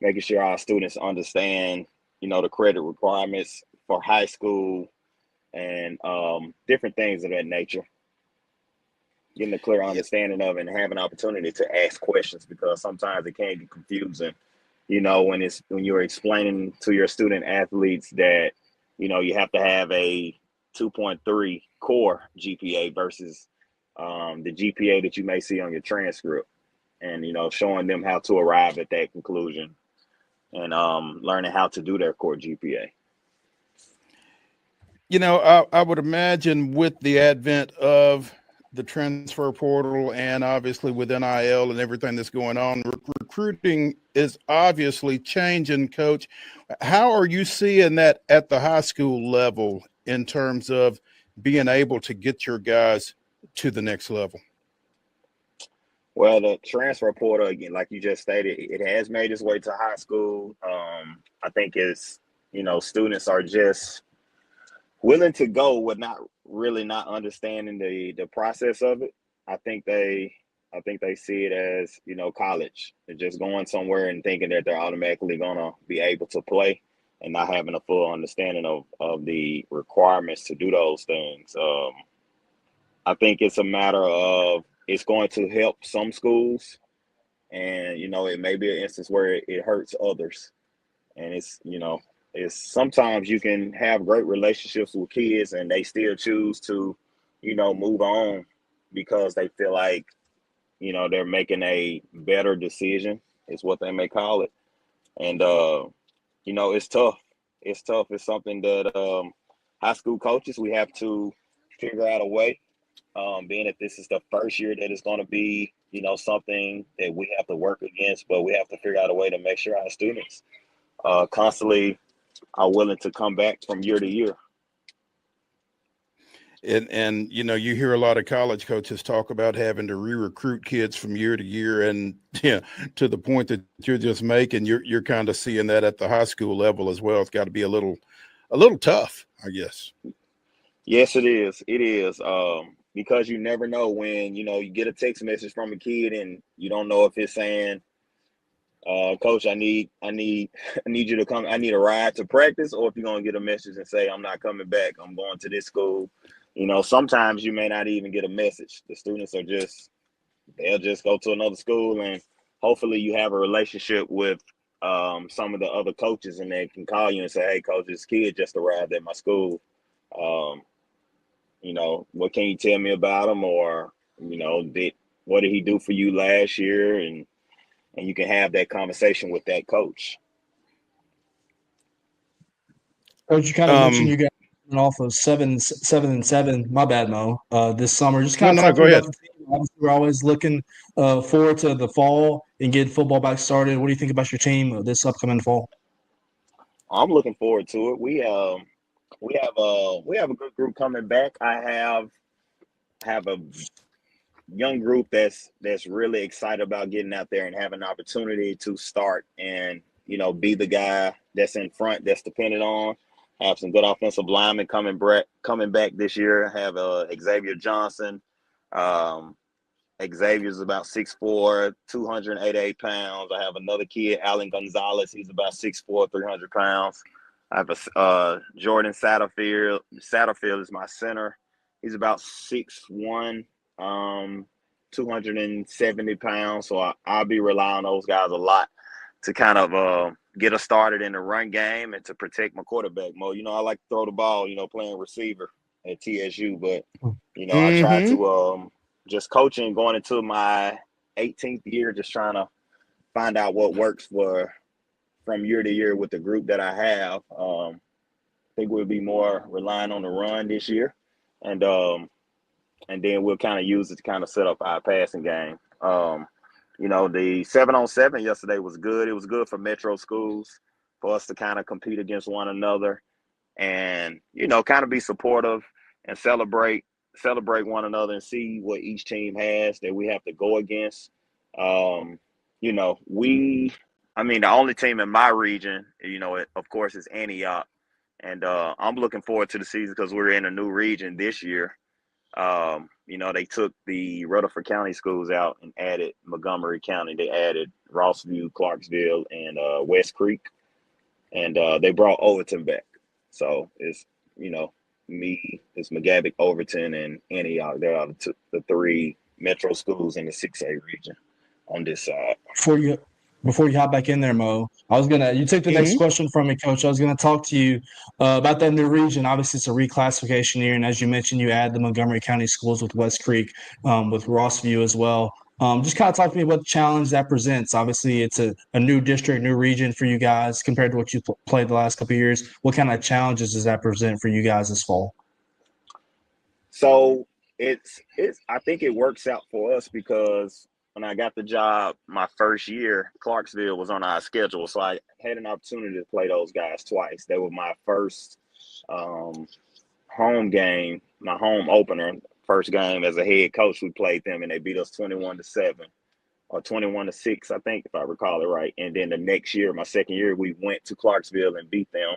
making sure our students understand, the credit requirements for high school and different things of that nature. Getting a clear understanding of it and having an opportunity to ask questions, because sometimes it can get confusing, when you're explaining to your student athletes that, you have to have a 2.3 core GPA versus the GPA that you may see on your transcript, and, showing them how to arrive at that conclusion and learning how to do their core GPA. I would imagine with the advent of the transfer portal and obviously with NIL and everything that's going on, recruiting is obviously changing. Coach, how are you seeing that at the high school level in terms of being able to get your guys to the next level? Well, the transfer portal, again, like you just stated, it has made its way to high school. I think it's, students are just willing to go with not understanding the process of it. I think they see it as, college. They're just going somewhere and thinking that they're automatically gonna be able to play and not having a full understanding of the requirements to do those things. I think it's a matter of, it's going to help some schools, and it may be an instance where it hurts others. And it's sometimes you can have great relationships with kids and they still choose to, move on because they feel like, they're making a better decision, is what they may call it. And, it's tough. It's tough. It's something that high school coaches, we have to figure out a way, being that this is the first year that it's going to be, something that we have to work against, but we have to figure out a way to make sure our students constantly are willing to come back from year to year. And you hear a lot of college coaches talk about having to re-recruit kids from year to year, and to the point that you're just making, you're kind of seeing that at the high school level as well. It's got to be a little tough, I guess. Yes, it is. It is. Because you never know when, you get a text message from a kid and you don't know if it's saying, Coach, I need you to come. I need a ride to practice, or if you're going to get a message and say, I'm not coming back, I'm going to this school. Sometimes you may not even get a message. The students they'll just go to another school, and hopefully you have a relationship with some of the other coaches, and they can call you and say, hey, Coach, this kid just arrived at my school. What can you tell me about him? Or, what did he do for you last year? And you can have that conversation with that coach. Coach, you kind of mentioned you guys went off of 7-7. My bad, Mo. This summer, just kind of go ahead. Obviously, we're always looking forward to the fall and getting football back started. What do you think about your team this upcoming fall? I'm looking forward to it. We have a good group coming back. I have a young group that's really excited about getting out there and having an opportunity to start and, you know, be the guy that's in front, that's dependent on. Have some good offensive linemen coming back this year. Have Xavier Johnson. Xavier's about 6'4", 288 pounds. I have another kid, Alan Gonzalez. He's about 6'4", 300 pounds. I have a Jordan Satterfield. Satterfield is my center. He's about 6'1", 270 pounds. So I'll be relying on those guys a lot to kind of get us started in the run game and to protect my quarterback. Mo, you know, I like to throw the ball, you know, playing receiver at TSU, but, you know, I try to just coaching going into my 18th year, just trying to find out what works from year to year with the group that I have. I think we'll be more relying on the run this year. And then we'll kind of use it to kind of set up our passing game. You know, the 7-on-7 yesterday was good. It was good for metro schools for us to kind of compete against one another and, you know, kind of be supportive and celebrate one another and see what each team has that we have to go against. You know, the only team in my region, you know, of course, is Antioch. And I'm looking forward to the season because we're in a new region this year. You know, they took the Rutherford County schools out and added Montgomery County. They added Rossview, Clarksville, and West Creek. And they brought Overton back. So it's, you know, it's McGavock, Overton, and Antioch. They're the three metro schools in the 6A region on this side. Before you hop back in there, Mo, you took the next question from me, Coach. I was gonna talk to you about that new region. Obviously, it's a reclassification year, and as you mentioned, you add the Montgomery County schools with West Creek, with Rossview as well. Just kind of talk to me about the challenge that presents. Obviously, it's a new district, new region for you guys compared to what you played the last couple of years. What kind of challenges does that present for you guys this fall? So I think it works out for us because when I got the job my first year, Clarksville was on our schedule. So I had an opportunity to play those guys twice. They were my first home game, my home opener, first game as a head coach. We played them and they beat us 21-7 or 21-6, I think, if I recall it right. And then the next year, my second year, we went to Clarksville and beat them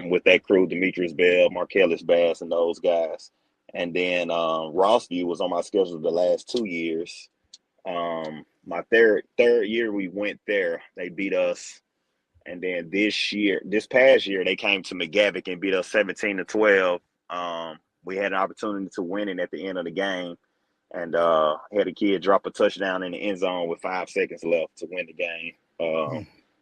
with that crew, Demetrius Bell, Marcellus Bass, and those guys. And then Rossview was on my schedule the last 2 years. My third year we went there, they beat us. And then this past year, they came to McGavock and beat us 17-12. We had an opportunity to win it at the end of the game and had a kid drop a touchdown in the end zone with 5 seconds left to win the game.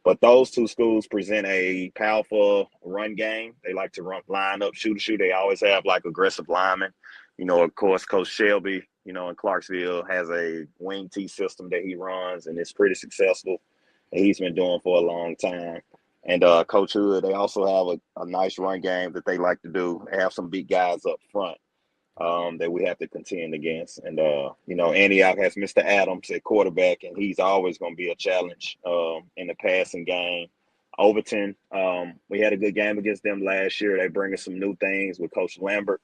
But those two schools present a powerful run game. They like to line up, shoot. They always have like aggressive linemen. You know, of course, Coach Shelby, you know, in Clarksville has a wing T system that he runs, and it's pretty successful. And he's been doing for a long time. And Coach Hood, they also have a nice run game that they like to do. They have some big guys up front that we have to contend against. And, you know, Antioch has Mr. Adams at quarterback, and he's always going to be a challenge in the passing game. Overton, we had a good game against them last year. They bring us some new things with Coach Lambert.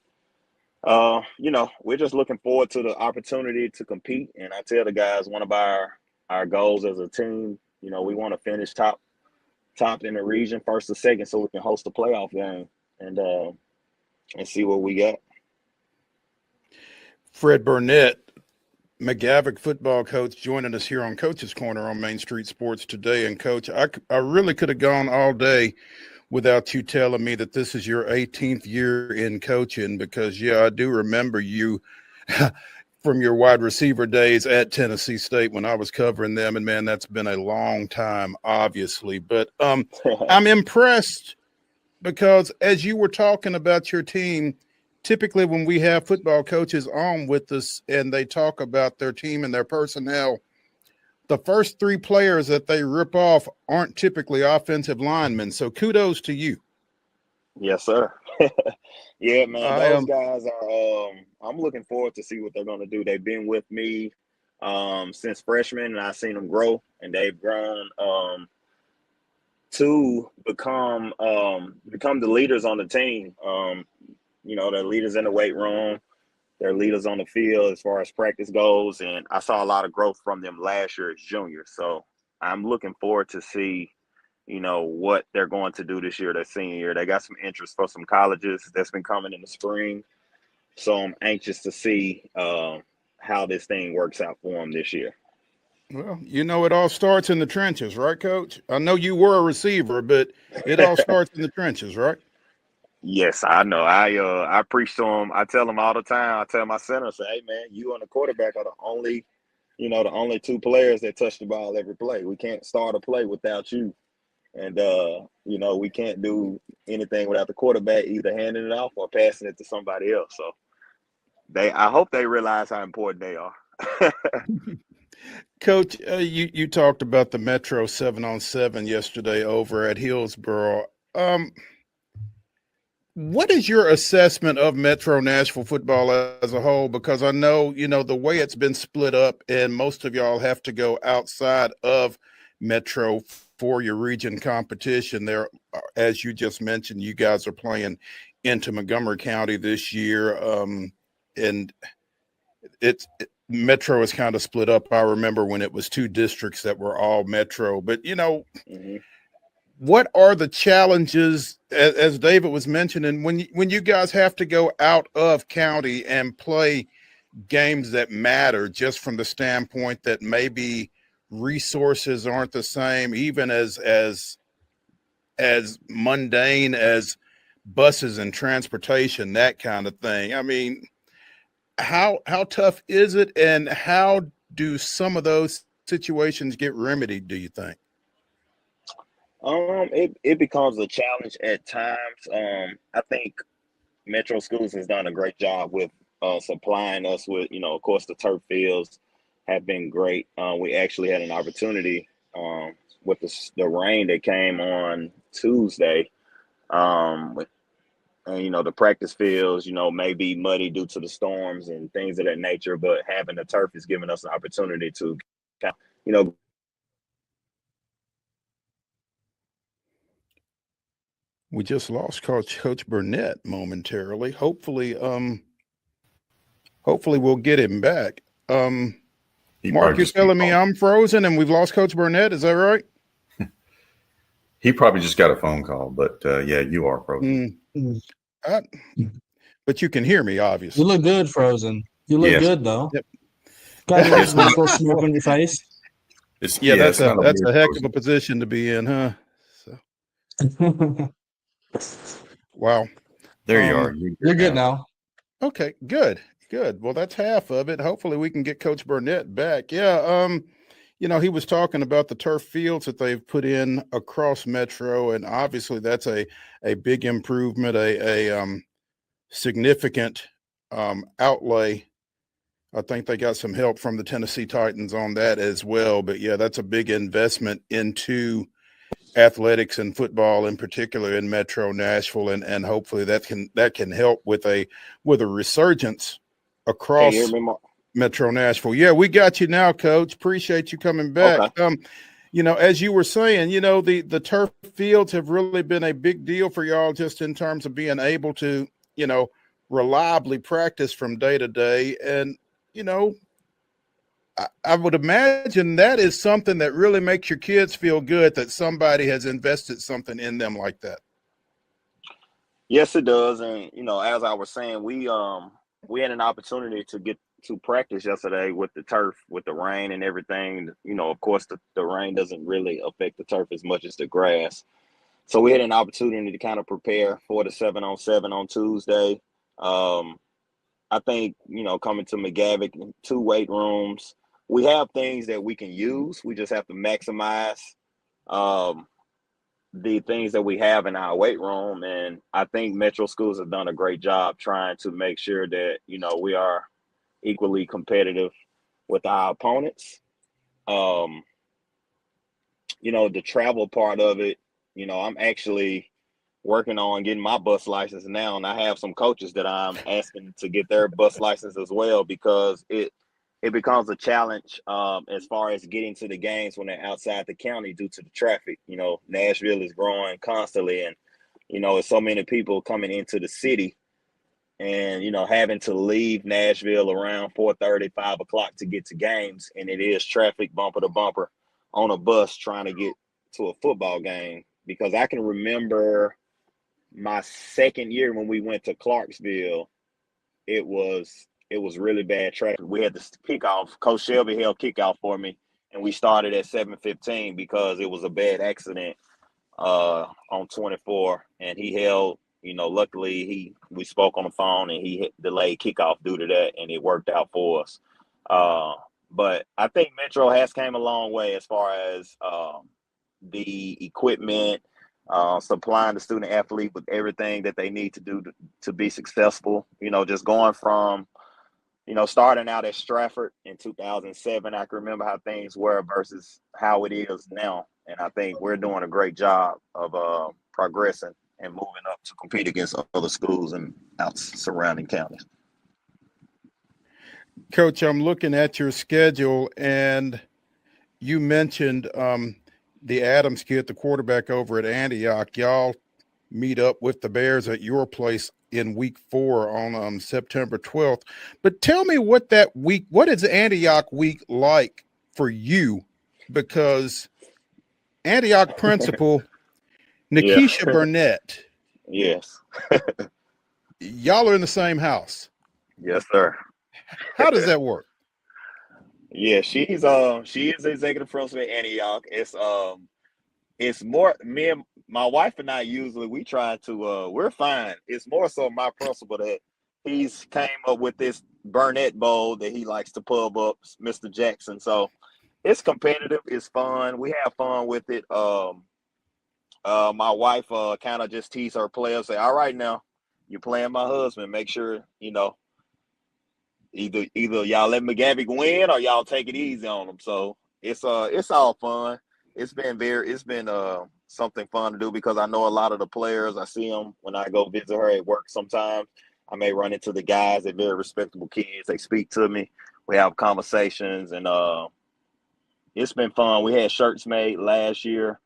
You know, we're just looking forward to the opportunity to compete. And I tell the guys, one of our goals as a team, you know, we want to finish top in the region, first or second, so we can host a playoff game and see what we got. Fred Burnett, McGavock football coach, joining us here on Coach's Corner on Main Street Sports today. And Coach, I really could have gone all day without you telling me that this is your 18th year in coaching, because, yeah, I do remember you from your wide receiver days at Tennessee State when I was covering them. And, man, that's been a long time, obviously. But I'm impressed because as you were talking about your team, typically when we have football coaches on with us and they talk about their team and their personnel, the first three players that they rip off aren't typically offensive linemen. So kudos to you. Yes, sir. Yeah, man, those guys are I'm looking forward to see what they're going to do. They've been with me since freshman, and I've seen them grow, and they've grown to become the leaders on the team. You know, they're leaders in the weight room. They're leaders on the field as far as practice goes, and I saw a lot of growth from them last year as juniors. So I'm looking forward to see, what they're going to do this year, their senior year. They got some interest for some colleges that's been coming in the spring. So I'm anxious to see how this thing works out for them this year. Well, it all starts in the trenches, right, Coach? I know you were a receiver, but it all starts in the trenches, right? Yes, I know. I preach to them. I tell them all the time. I tell my center, say, "Hey, man, you and the quarterback are the only two players that touch the ball every play. We can't start a play without you, and we can't do anything without the quarterback either handing it off or passing it to somebody else." So I hope they realize how important they are. Coach, you talked about the Metro 7-on-7 yesterday over at Hillsboro. What is your assessment of Metro Nashville football as a whole? Because I know, the way it's been split up and most of y'all have to go outside of Metro for your region competition there. As you just mentioned, you guys are playing into Montgomery County this year. And Metro is kind of split up. I remember when it was two districts that were all Metro, but what are the challenges, as David was mentioning, when you guys have to go out of county and play games that matter, just from the standpoint that maybe resources aren't the same, even as mundane as buses and transportation, that kind of thing? I mean, how tough is it, and how do some of those situations get remedied, do you think? It becomes a challenge at times. I think Metro Schools has done a great job with supplying us with, of course, the turf fields have been great. We actually had an opportunity with the rain that came on Tuesday. And, the practice fields, may be muddy due to the storms and things of that nature, but having the turf has given us an opportunity to, We just lost Coach Burnett momentarily. Hopefully we'll get him back. Mark, you're telling me I'm frozen and we've lost Coach Burnett. Is that right? He probably just got a phone call, but yeah, you are frozen. But you can hear me, obviously. You look good, frozen. You look good, though. Yep. Got a little smoke on your face. That's a heck of a position to be in, huh? So. Wow. There you are. You're good now. Okay, good. Well, that's half of it. Hopefully we can get Coach Burnett back. Yeah. He was talking about the turf fields that they've put in across Metro, and obviously that's a big improvement, a significant outlay. I think they got some help from the Tennessee Titans on that as well. But yeah, that's a big investment into athletics and football in particular in Metro Nashville, and hopefully that can help with a resurgence across Metro Nashville. Yeah, we got you now, Coach. Appreciate you coming back. Okay. As you were saying, the turf fields have really been a big deal for y'all, just in terms of being able to, reliably practice from day to day. And, I would imagine that is something that really makes your kids feel good, that somebody has invested something in them like that. Yes, it does. And, as I was saying, we had an opportunity to get to practice yesterday with the turf, with the rain and everything. Of course, the rain doesn't really affect the turf as much as the grass. So we had an opportunity to kind of prepare for the 7-on-7 on Tuesday. I think, coming to McGavick, 2 weight rooms, we have things that we can use. We just have to maximize the things that we have in our weight room. And I think Metro Schools have done a great job trying to make sure that, we are equally competitive with our opponents. The travel part of it, I'm actually working on getting my bus license now, and I have some coaches that I'm asking to get their bus license as well, because it becomes a challenge as far as getting to the games when they're outside the county due to the traffic. Nashville is growing constantly, and there's so many people coming into the city, and having to leave Nashville around 4:30, 5 o'clock to get to games, and it is traffic bumper to bumper on a bus trying to get to a football game. Because I can remember my second year when we went to Clarksville, it was really bad traffic. We had this kickoff. Coach Shelby held kickoff for me, and we started at 7:15 because it was a bad accident on 24, and he held. Luckily we spoke on the phone, and he delayed kickoff due to that, and it worked out for us. But I think Metro has came a long way as far as the equipment, supplying the student athlete with everything that they need to do to be successful. Just going from, starting out at Stratford in 2007, I can remember how things were versus how it is now. And I think we're doing a great job of progressing and moving up to compete against other schools and surrounding counties. Coach, I'm looking at your schedule, and you mentioned the Adams kid, the quarterback over at Antioch. Y'all meet up with the Bears at your place in week 4 on September 12th. But tell me what is Antioch week like for you? Because Antioch principal Nikisha Burnett. Yes. Y'all are in the same house. Yes, sir. How does that work? Yeah, she is the executive principal at Antioch. It's more me and my wife and I usually we try to we're fine. It's more so my principal that he's came up with this Burnett Bowl that he likes to pub up, Mr. Jackson. So it's competitive, it's fun. We have fun with it. My wife kind of just tease her players, say, all right, now you're playing my husband. Make sure, either y'all let McGavick win or y'all take it easy on him. So it's all fun. It's been something fun to do because I know a lot of the players. I see them when I go visit her at work sometimes. I may run into the guys. They're very respectable kids. They speak to me. We have conversations, and it's been fun. We had shirts made last year.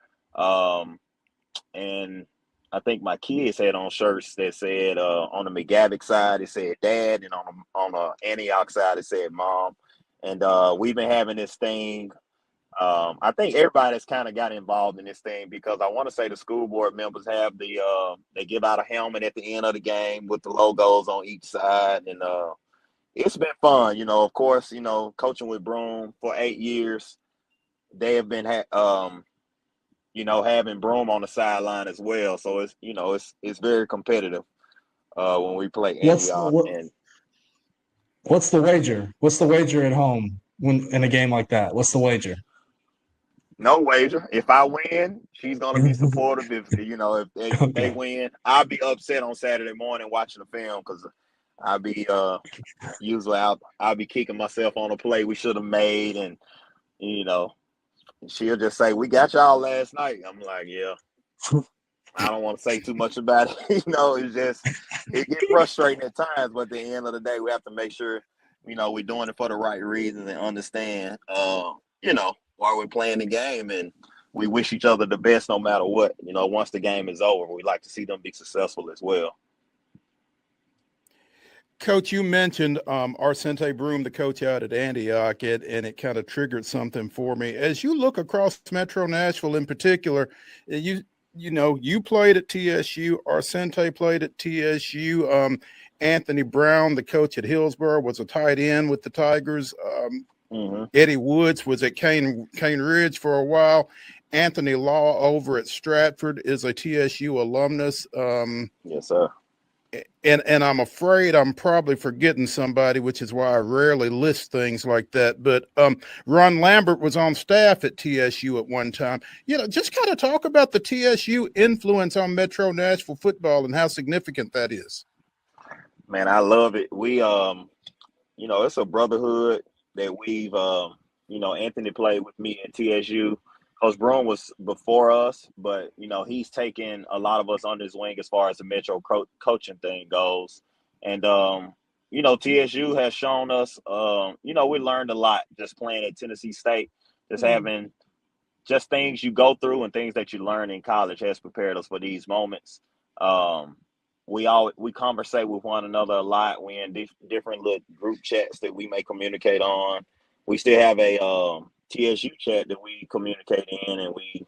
And I think my kids had on shirts that said on the McGavick side it said Dad, and on the Antioch side it said Mom. And we've been having this thing. I think everybody's kind of got involved in this thing because I want to say the school board members have they give out a helmet at the end of the game with the logos on each side, and it's been fun. Of course, coaching with Broome for 8 years, they have been having Broome on the sideline as well. So it's very competitive when we play Antioch. What's the wager? What's the wager at home when in a game like that? What's the wager? No wager. If I win, she's gonna be supportive. If they win, I'll be upset on Saturday morning watching the film because I'll be usually I'll be kicking myself on a play we should have made, and she'll just say, we got y'all last night. I'm like, yeah. I don't want to say too much about it. It gets frustrating at times, but at the end of the day, we have to make sure, we're doing it for the right reasons and understand, why we're playing the game, and we wish each other the best no matter what. Once the game is over, we like to see them be successful as well. Coach, you mentioned Arsente Broome, the coach out at Antioch, and it kind of triggered something for me. As you look across Metro Nashville in particular, you played at TSU, Arsente played at TSU, Anthony Brown, the coach at Hillsborough, was a tight end with the Tigers. Eddie Woods was at Cane Ridge for a while. Anthony Law over at Stratford is a TSU alumnus. Yes, sir. And I'm afraid I'm probably forgetting somebody, which is why I rarely list things like that. But Ron Lambert was on staff at TSU at one time. Just kind of talk about the TSU influence on Metro Nashville football and how significant that is. Man, I love it. We, it's a brotherhood that we've, Anthony played with me at TSU. Coach Broome was before us, but, he's taken a lot of us under his wing as far as the Metro coaching thing goes. And, TSU has shown us, we learned a lot just playing at Tennessee State, just having just things you go through and things that you learn in college has prepared us for these moments. we conversate with one another a lot. We in different little group chats that we may communicate on. We still have a TSU chat that we communicate in, and we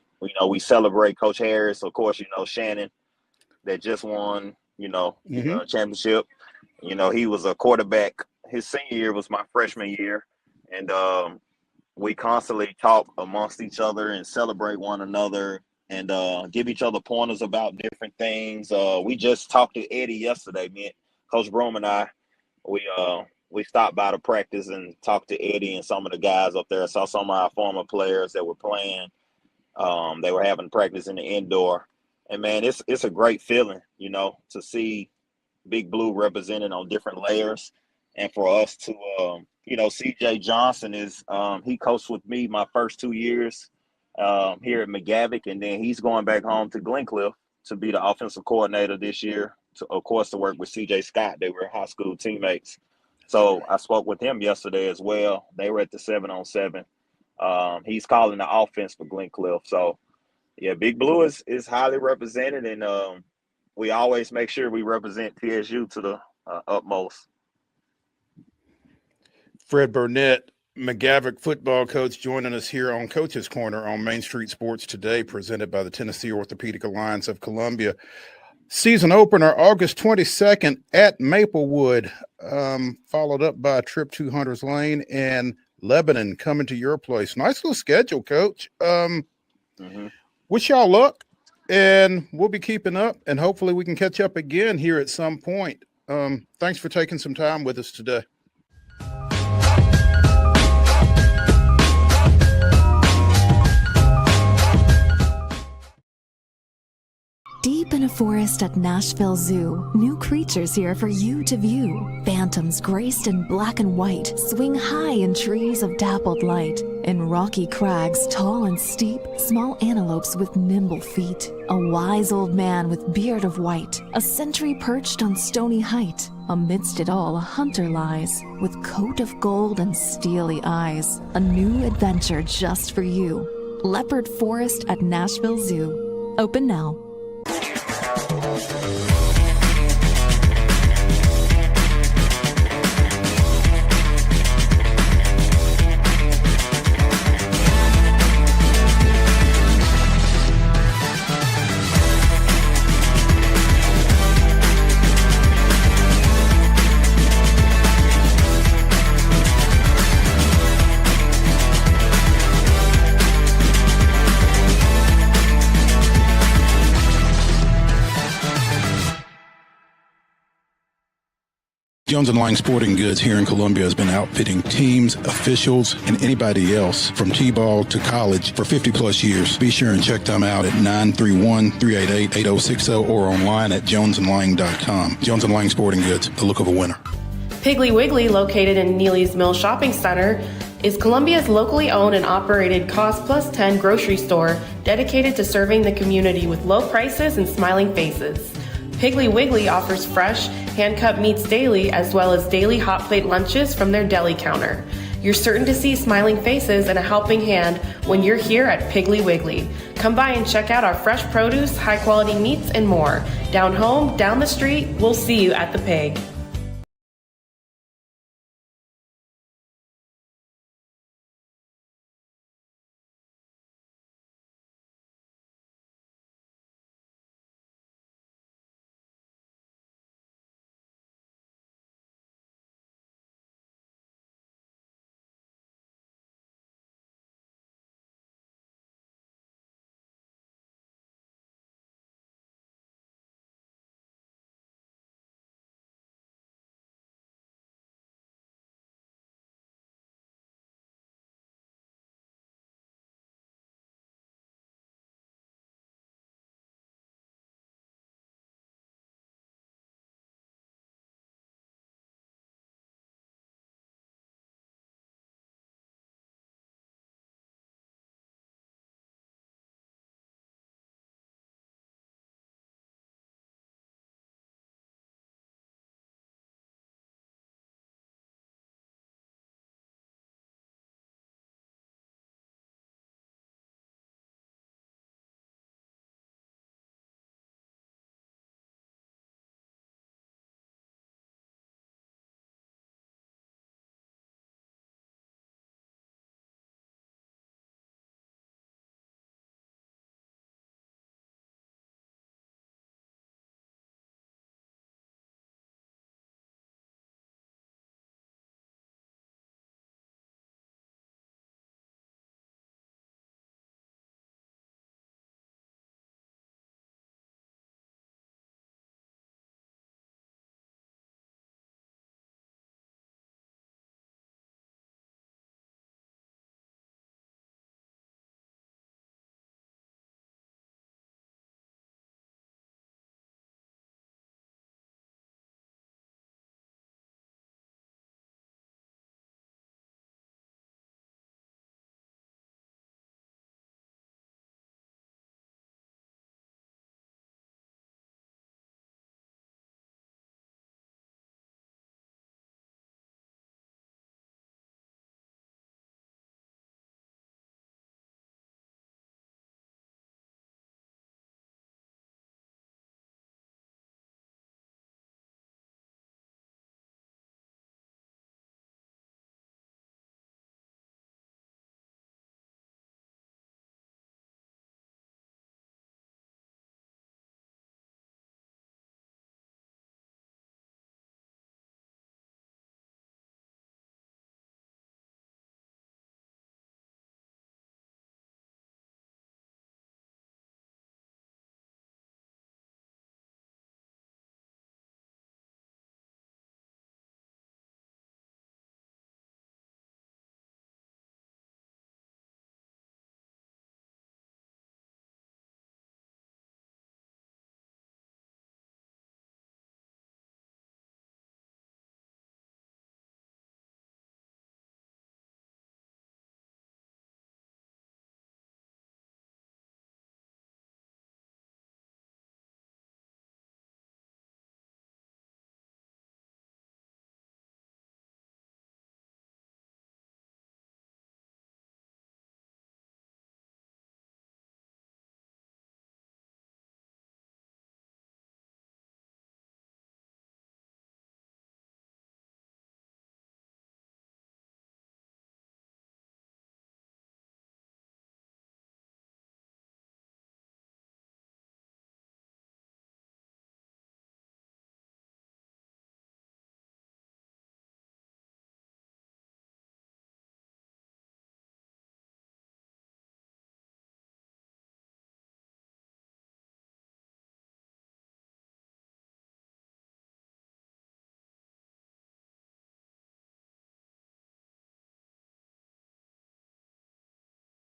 celebrate Coach Harris, of course. Shannon that just won the championship. He was a quarterback. His senior year was my freshman year, and we constantly talk amongst each other and celebrate one another and give each other pointers about different things. We just talked to Eddie yesterday. Me and Coach Broom and I, we stopped by the practice and talked to Eddie and some of the guys up there. I saw some of our former players that were playing. They were having practice in the indoor. And, man, it's a great feeling, to see Big Blue represented on different layers. And for us to, CJ Johnson he coached with me my first 2 years here at McGavick, and then he's going back home to Glencliff to be the offensive coordinator this year, to work with CJ Scott. They were high school teammates. So I spoke with him yesterday as well. They were at the 7-on-7. He's calling the offense for Glencliff. So, yeah, Big Blue is highly represented, and we always make sure we represent TSU to the utmost. Fred Burnett, McGavick football coach, joining us here on Coach's Corner on Main Street Sports today, presented by the Tennessee Orthopedic Alliance of Columbia. Season opener August 22nd at Maplewood, followed up by a trip to Hunters Lane and Lebanon coming to your place. Nice little schedule, Coach. Wish y'all luck, and we'll be keeping up, and hopefully we can catch up again here at some point. Thanks for taking some time with us today. Deep in a forest at Nashville Zoo, new creatures here for you to view. Phantoms graced in black and white swing high in trees of dappled light. In rocky crags, tall and steep, small antelopes with nimble feet. A wise old man with beard of white, a sentry perched on stony height. Amidst it all, a hunter lies, with coat of gold and steely eyes. A new adventure just for you. Leopard Forest at Nashville Zoo. Open now. Jones & Lang Sporting Goods here in Columbia has been outfitting teams, officials, and anybody else from T-ball to college for 50-plus years. Be sure and check them out at 931-388-8060 or online at jonesandlang.com. Jones & Lang Sporting Goods, the look of a winner. Piggly Wiggly, located in Neely's Mill Shopping Center, is Columbia's locally owned and operated Cost Plus 10 grocery store dedicated to serving the community with low prices and smiling faces. Piggly Wiggly offers fresh, hand-cut meats daily, as well as daily hot plate lunches from their deli counter. You're certain to see smiling faces and a helping hand when you're here at Piggly Wiggly. Come by and check out our fresh produce, high-quality meats, and more. Down home, down the street, we'll see you at the Pig.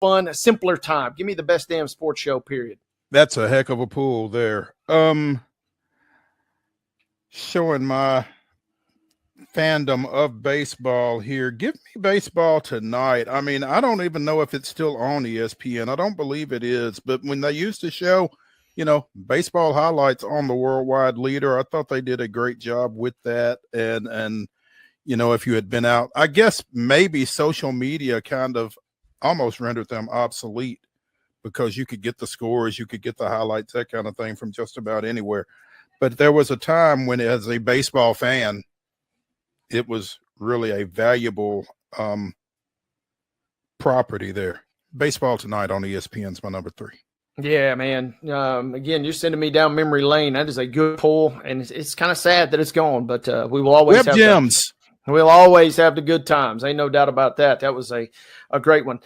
fun, a simpler time. Give me the best damn sports show, period. That's a heck of a pool there. Showing my fandom of baseball here. Give me Baseball Tonight. I mean, I don't even know if it's still on ESPN. I don't believe it is, but when they used to show, baseball highlights on the worldwide leader, I thought they did a great job with that. And if you had been out, I guess maybe social media kind of almost rendered them obsolete, because you could get the scores, you could get the highlights, that kind of thing from just about anywhere. But there was a time when, as a baseball fan, it was really a valuable property there. Baseball Tonight on ESPN is my number 3. Yeah, man. Again, you're sending me down memory lane. That is a good pull, and it's kind of sad that it's gone, but we will always have gems. We'll always have the good times. Ain't no doubt about that. That was a great one.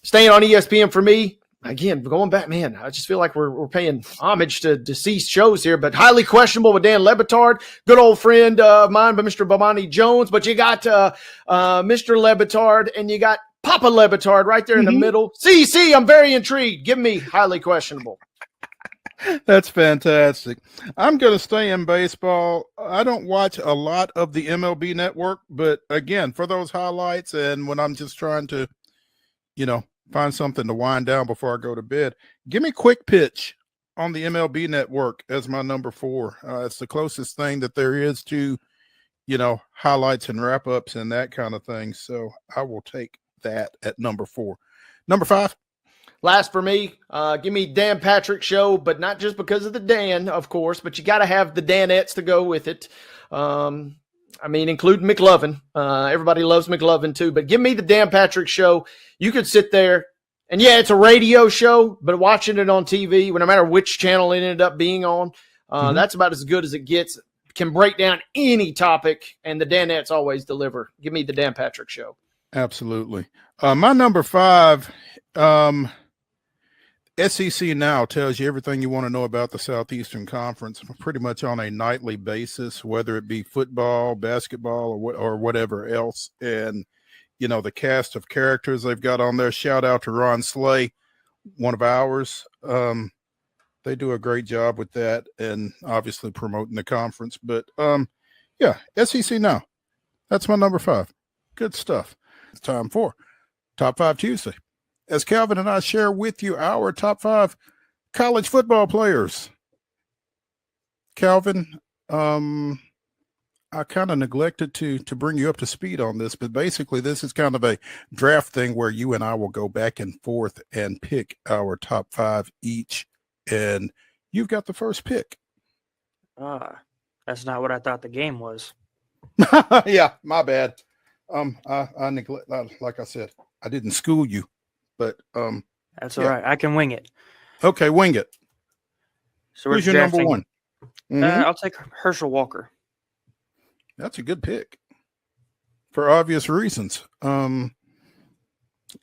Staying on ESPN for me, again, going back, man, I just feel like we're paying homage to deceased shows here, but Highly Questionable with Dan Le Batard, good old friend of mine, by Mr. Bomani Jones. But you got Mr. Le Batard, and you got Papa Le Batard right there in the middle. CC, I'm very intrigued. Give me Highly Questionable. That's fantastic. I'm going to stay in baseball. I don't watch a lot of the MLB Network, but again, for those highlights and when I'm just trying to, find something to wind down before I go to bed, give me Quick Pitch on the MLB Network as my number 4. It's the closest thing that there is to, highlights and wrap-ups and that kind of thing. So I will take that at number 4. Number 5. Last for me, give me Dan Patrick Show, but not just because of the Dan, of course, but you got to have the Danettes to go with it. Including McLovin. Everybody loves McLovin too, but give me the Dan Patrick Show. You could sit there, and yeah, it's a radio show, but watching it on TV, no matter which channel it ended up being on, that's about as good as it gets. Can break down any topic, and the Danettes always deliver. Give me the Dan Patrick Show. Absolutely. My number 5, SEC Now tells you everything you want to know about the Southeastern Conference pretty much on a nightly basis, whether it be football, basketball, or whatever else. And, the cast of characters they've got on there, shout out to Ron Slay, one of ours. They do a great job with that and obviously promoting the conference. But, SEC Now. That's my number 5. Good stuff. It's time for Top 5 Tuesday, as Calvin and I share with you our top 5 college football players. Calvin, I kind of neglected to bring you up to speed on this, but basically this is kind of a draft thing where you and I will go back and forth and pick our top 5 each, and you've got the first pick. That's not what I thought the game was. Yeah, my bad. I neglect, like I said, I didn't school you. But that's all right. I can wing it. Okay, wing it. So we're who's your number 1? I'll take Herschel Walker. That's a good pick for obvious reasons.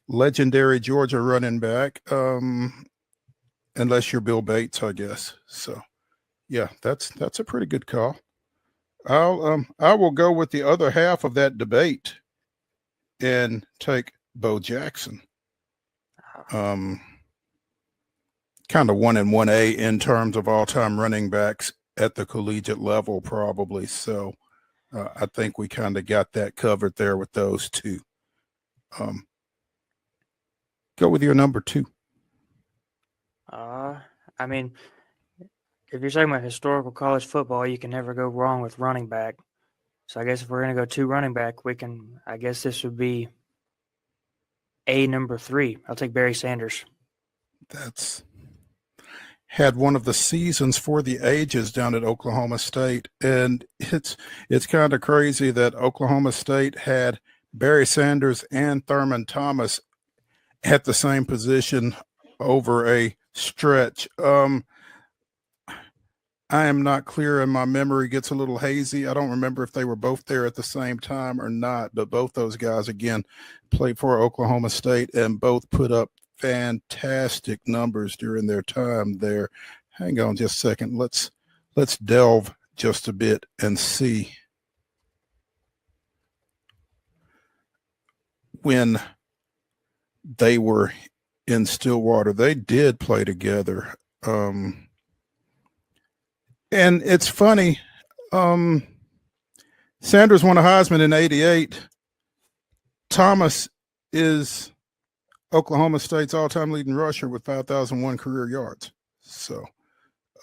Legendary Georgia running back. Unless you're Bill Bates, I guess. So, yeah, that's a pretty good call. I will go with the other half of that debate and take Bo Jackson. Kind of 1 and 1A in terms of all-time running backs at the collegiate level, probably. So I think we kind of got that covered there with those two. Go with your number 2. If you're talking about historical college football, you can never go wrong with running back. So I guess if we're going to go 2 running back, I guess this would be number 3. I'll take Barry Sanders. That's had one of the seasons for the ages down at Oklahoma State. And it's kind of crazy that Oklahoma State had Barry Sanders and Thurman Thomas at the same position over a stretch. I am not clear, and my memory gets a little hazy. I don't remember if they were both there at the same time or not, but both those guys, again, played for Oklahoma State and both put up fantastic numbers during their time there. Hang on just a second. Let's delve just a bit and see. When they were in Stillwater. They did play together. And it's funny. Sanders won a Heisman in '88. Thomas is Oklahoma State's all-time leading rusher with 5,001 career yards. So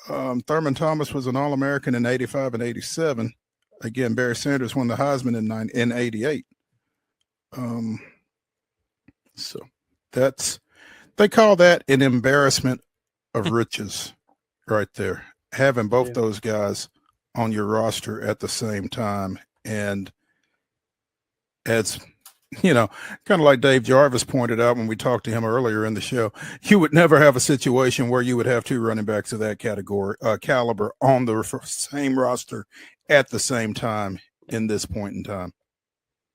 Thurman Thomas was an All-American in '85 and '87. Again, Barry Sanders won the Heisman in '88. So they call that an embarrassment of riches right there, having both those guys on your roster at the same time. And as you know, kind of like Dave Jarvis pointed out when we talked to him earlier in the show, you would never have a situation where you would have two running backs of that caliber on the same roster at the same time in this point in time.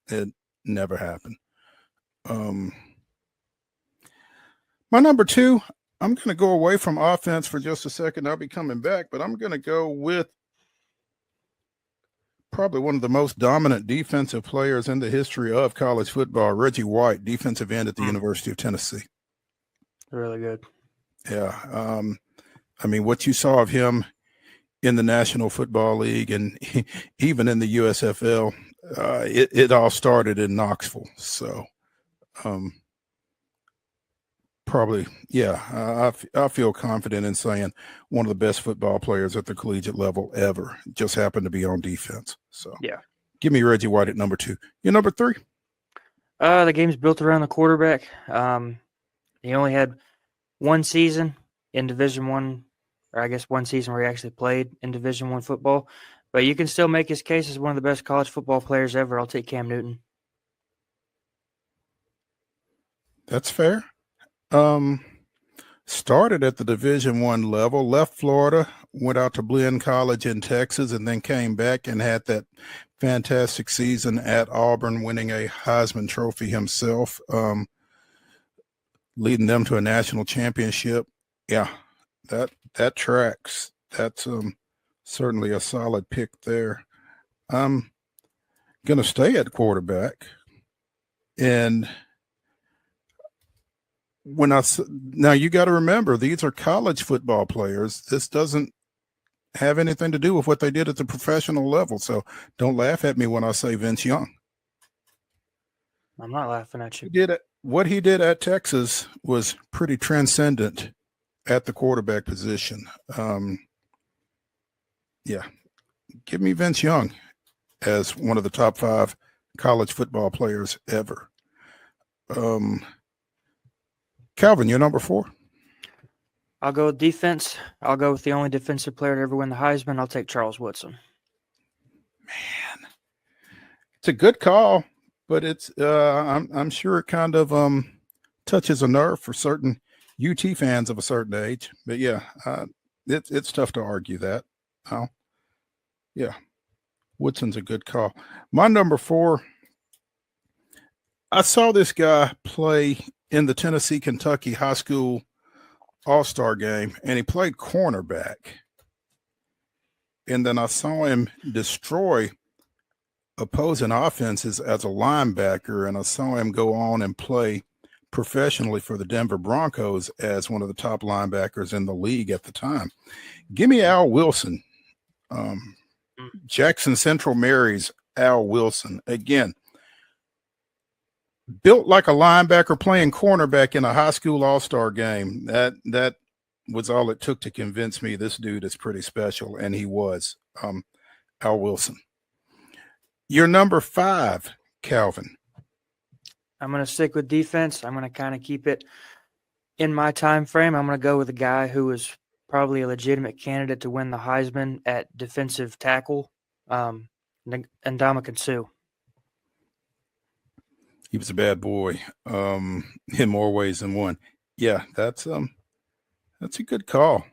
It never happened. My number two, I'm going to go away from offense for just a second. I'll be coming back, but I'm going to go with probably one of the most dominant defensive players in the history of college football, Reggie White, defensive end at the University of Tennessee. Really good. Yeah. I mean, what you saw of him in the National Football League and even in the USFL, it all started in Knoxville. So, probably, yeah, I feel confident in saying one of the best football players at the collegiate level ever. Just happened to be on defense. So, yeah, give me Reggie White at number two. Your number three? The game's built around the quarterback. He only had one season in Division I, or I guess one season where he actually played in Division I football. But you can still make his case as one of the best college football players ever. I'll take Cam Newton. That's fair. Started at the Division I level, left Florida, went out to Blinn College in Texas, and then came back and had that fantastic season at Auburn, winning a Heisman Trophy himself, leading them to a national championship. Yeah, that tracks. That's certainly a solid pick there. I'm going to stay at quarterback. And now you got to remember, these are college football players. This doesn't have anything to do with what they did at the professional level. So don't laugh at me when I say Vince Young. I'm not laughing at you. What he did at Texas was pretty transcendent at the quarterback position. Yeah, give me Vince Young as one of the top 5 college football players ever. Calvin, you're number 4. I'll go with defense. I'll go with the only defensive player to ever win the Heisman. I'll take Charles Woodson. Man, it's a good call, but it's I'm sure it kind of touches a nerve for certain UT fans of a certain age. But yeah, it's tough to argue that. Yeah, Woodson's a good call. My number 4, I saw this guy play in the Tennessee-Kentucky high school all-star game, and he played cornerback. And then I saw him destroy opposing offenses as a linebacker, and I saw him go on and play professionally for the Denver Broncos as one of the top linebackers in the league at the time. Give me Al Wilson. Jackson Central Mary's Al Wilson. Again, built like a linebacker playing cornerback in a high school all-star game. That was all it took to convince me this dude is pretty special, and he was. Al Wilson. Your number 5, Calvin. I'm going to stick with defense. I'm going to kind of keep it in my time frame. I'm going to go with a guy who was probably a legitimate candidate to win the Heisman at defensive tackle, Ndamukong Suh. He was a bad boy in more ways than one. Yeah, that's a good call.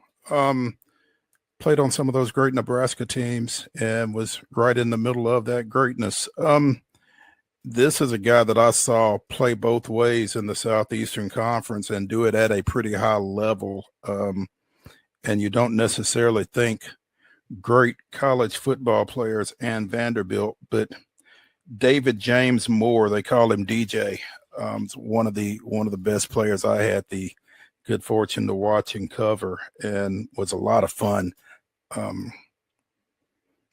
Played on some of those great Nebraska teams and was right in the middle of that greatness. This is a guy that I saw play both ways in the Southeastern Conference and do it at a pretty high level. And you don't necessarily think great college football players and Vanderbilt, but David James Moore, they call him DJ. It's one of the best players I had the good fortune to watch and cover, and was a lot of fun.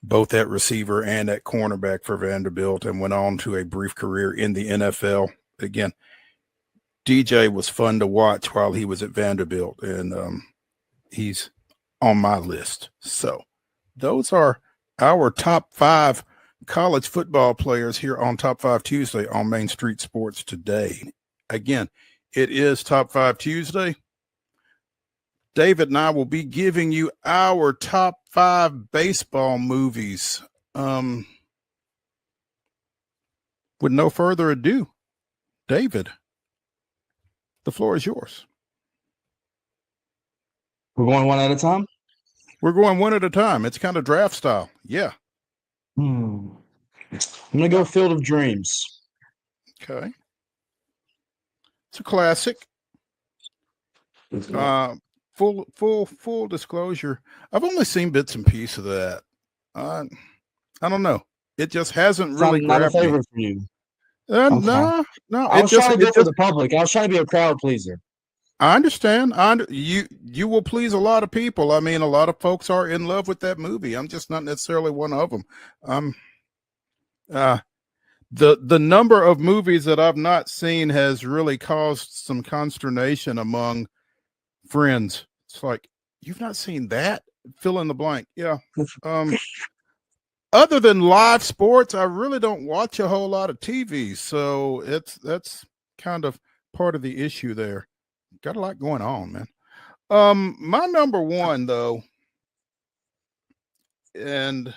Both at receiver and at cornerback for Vanderbilt, and went on to a brief career in the NFL. Again, DJ was fun to watch while he was at Vanderbilt, and he's on my list. So those are our top 5 college football players here on Top 5 Tuesday on Main Street Sports today. Again, it is Top 5 Tuesday. David and I will be giving you our top 5 baseball movies. With no further ado, David, the floor is yours. We're going one at a time? We're going one at a time. It's kind of draft style. Yeah. I'm going to go Field of Dreams. Okay. It's a classic. Full disclosure, I've only seen bits and pieces of that. I don't know. It just hasn't really not a grabbed me. favorite for you. No. I was trying to go for the public. I was trying to be a crowd pleaser. I understand. You will please a lot of people. I mean, a lot of folks are in love with that movie. I'm just not necessarily one of them. The number of movies that I've not seen has really caused some consternation among friends. It's like, you've not seen that? Fill in the blank. Yeah. Other than live sports, I really don't watch a whole lot of TV. So that's kind of part of the issue there. Got a lot going on, man. My number 1 though, and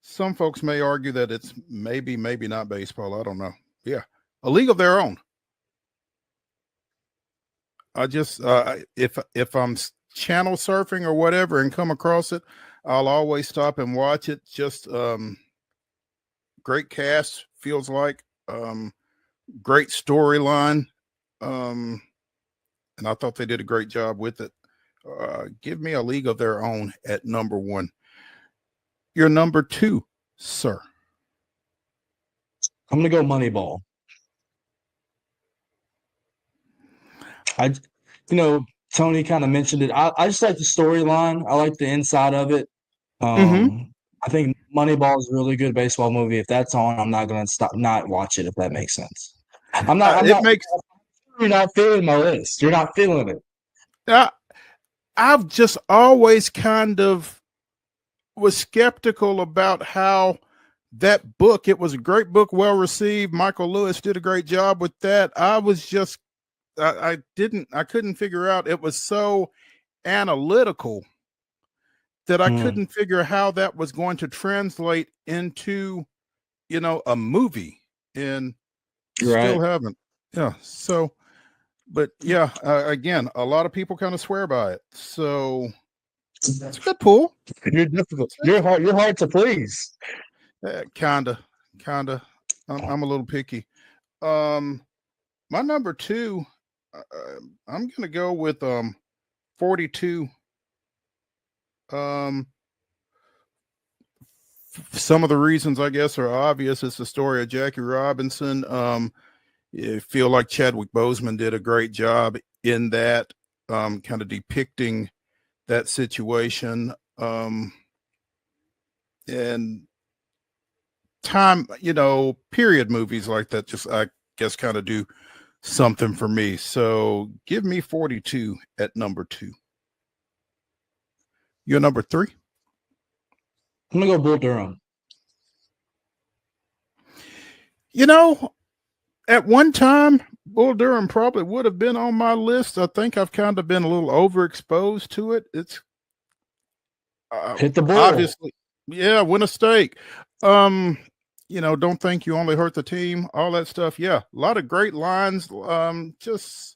some folks may argue that it's maybe not baseball. I don't know. Yeah. A League of Their Own. I just if I'm channel surfing or whatever and come across it, I'll always stop and watch it. Just great cast, feels like great storyline, and I thought they did a great job with it. Give me A League of Their Own at number 1. Your number 2, sir. I'm going to go Moneyball. Tony kind of mentioned it. I just like the storyline. I like the inside of it. I think Moneyball is a really good baseball movie. If that's on, I'm not going to not watch it, if that makes sense. You're not feeling my list. You're not feeling it. I've just always kind of was skeptical about how that book, it was a great book, well received. Michael Lewis did a great job with that. I was just, I couldn't figure out, it was so analytical that I couldn't figure how that was going to translate into, a movie, and still haven't. Yeah. So, but yeah, again, a lot of people kind of swear by it. So it's a good pull. You're difficult. You're hard to please. Kinda. I'm a little picky. My number 2, I'm gonna go with 42. Some of the reasons, I guess, are obvious. It's the story of Jackie Robinson. I feel like Chadwick Boseman did a great job in that, kind of depicting that situation. And time, period movies like that just, I guess, kind of do something for me. So give me 42 at number 2. Your number 3? I'm going to go Bull Durham. At one time, Bull Durham probably would have been on my list. I think I've kind of been a little overexposed to it. It's hit the ball. Obviously, yeah, win a stake. Don't think you only hurt the team, all that stuff. Yeah, a lot of great lines. Just,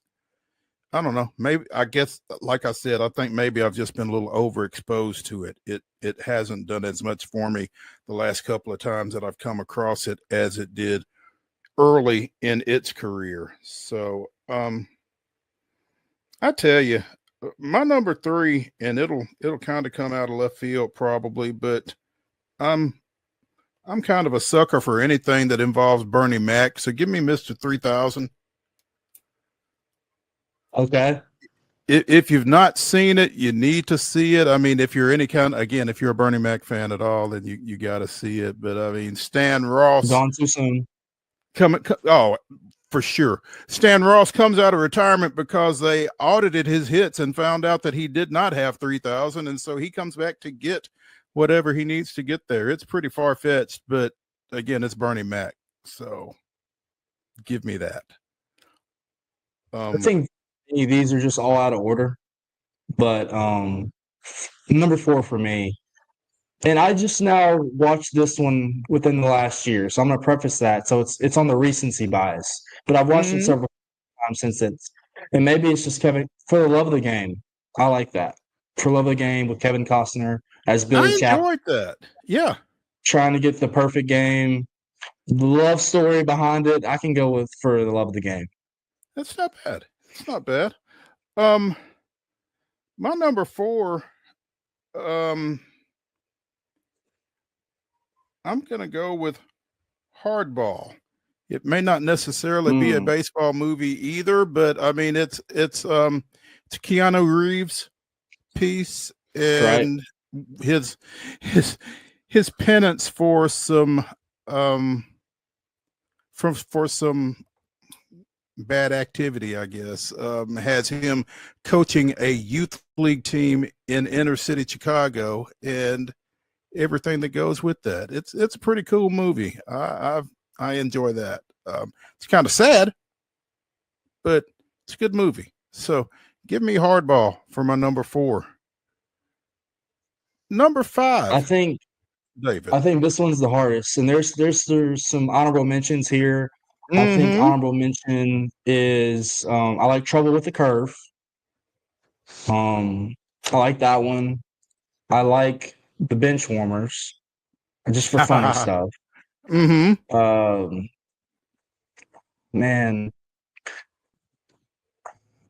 I don't know. Maybe, I guess, like I said, I think maybe I've just been a little overexposed to it. It hasn't done as much for me the last couple of times that I've come across it as it did early in its career. So I tell you, my number 3, and it'll kind of come out of left field probably, but I'm I'm kind of a sucker for anything that involves Bernie Mac. So give me Mr. 3000. Okay. If you've not seen it, you need to see it. I mean, if you're if you're a Bernie Mac fan at all, then you got to see it. But I mean, Stan Ross Gone too soon. For sure. Stan Ross comes out of retirement because they audited his hits and found out that he did not have 3,000, and so he comes back to get whatever he needs to get there. It's pretty far fetched, but again, it's Bernie Mac, so give me that. I think these are just all out of order, but number 4 for me, and I just now watched this one within the last year, so I'm gonna preface that. So it's on the recency bias, but I've watched it several times since and maybe it's just Kevin For the Love of the Game. I like that. For Love of the Game with Kevin Costner as Billy I enjoyed that. Yeah, trying to get the perfect game, the love story behind it. I can go with For the Love of the Game. that's not bad. It's not bad. My number 4. I'm going to go with Hardball. It may not necessarily be a baseball movie either, but I mean it's Keanu Reeves' piece and his penance for some for some bad activity, I guess, has him coaching a youth league team in inner city Chicago and everything that goes with that. It's a pretty cool movie. I enjoy that. It's kind of sad, but it's a good movie. So give me Hardball for my number 4. Number 5. I think this one's the hardest, and there's some honorable mentions here. I think honorable mention is I like Trouble with the Curve. I like that one. I like The Benchwarmers, just for funny stuff. Man,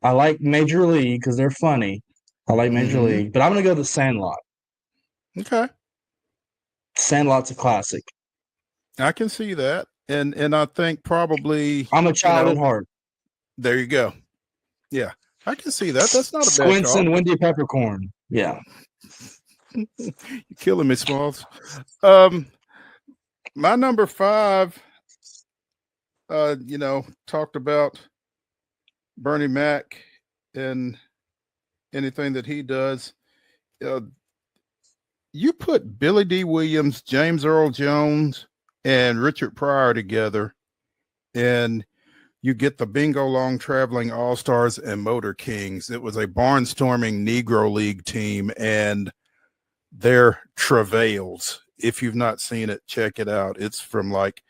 I like Major League because they're funny. I like Major League, but I'm gonna go The Sandlot. Okay, Sandlot's a classic. I can see that, and I think probably I'm a child at heart. There you go. Yeah, I can see that. That's not a bad Squints call. and Wendy Peppercorn. Yeah. You're killing me, Smalls. My number 5, talked about Bernie Mac and anything that he does. You put Billy D. Williams, James Earl Jones, and Richard Pryor together, and you get the Bingo Long Traveling All-Stars and Motor Kings. It was a barnstorming Negro League team, and their travails. If you've not seen it, check it out. It's from like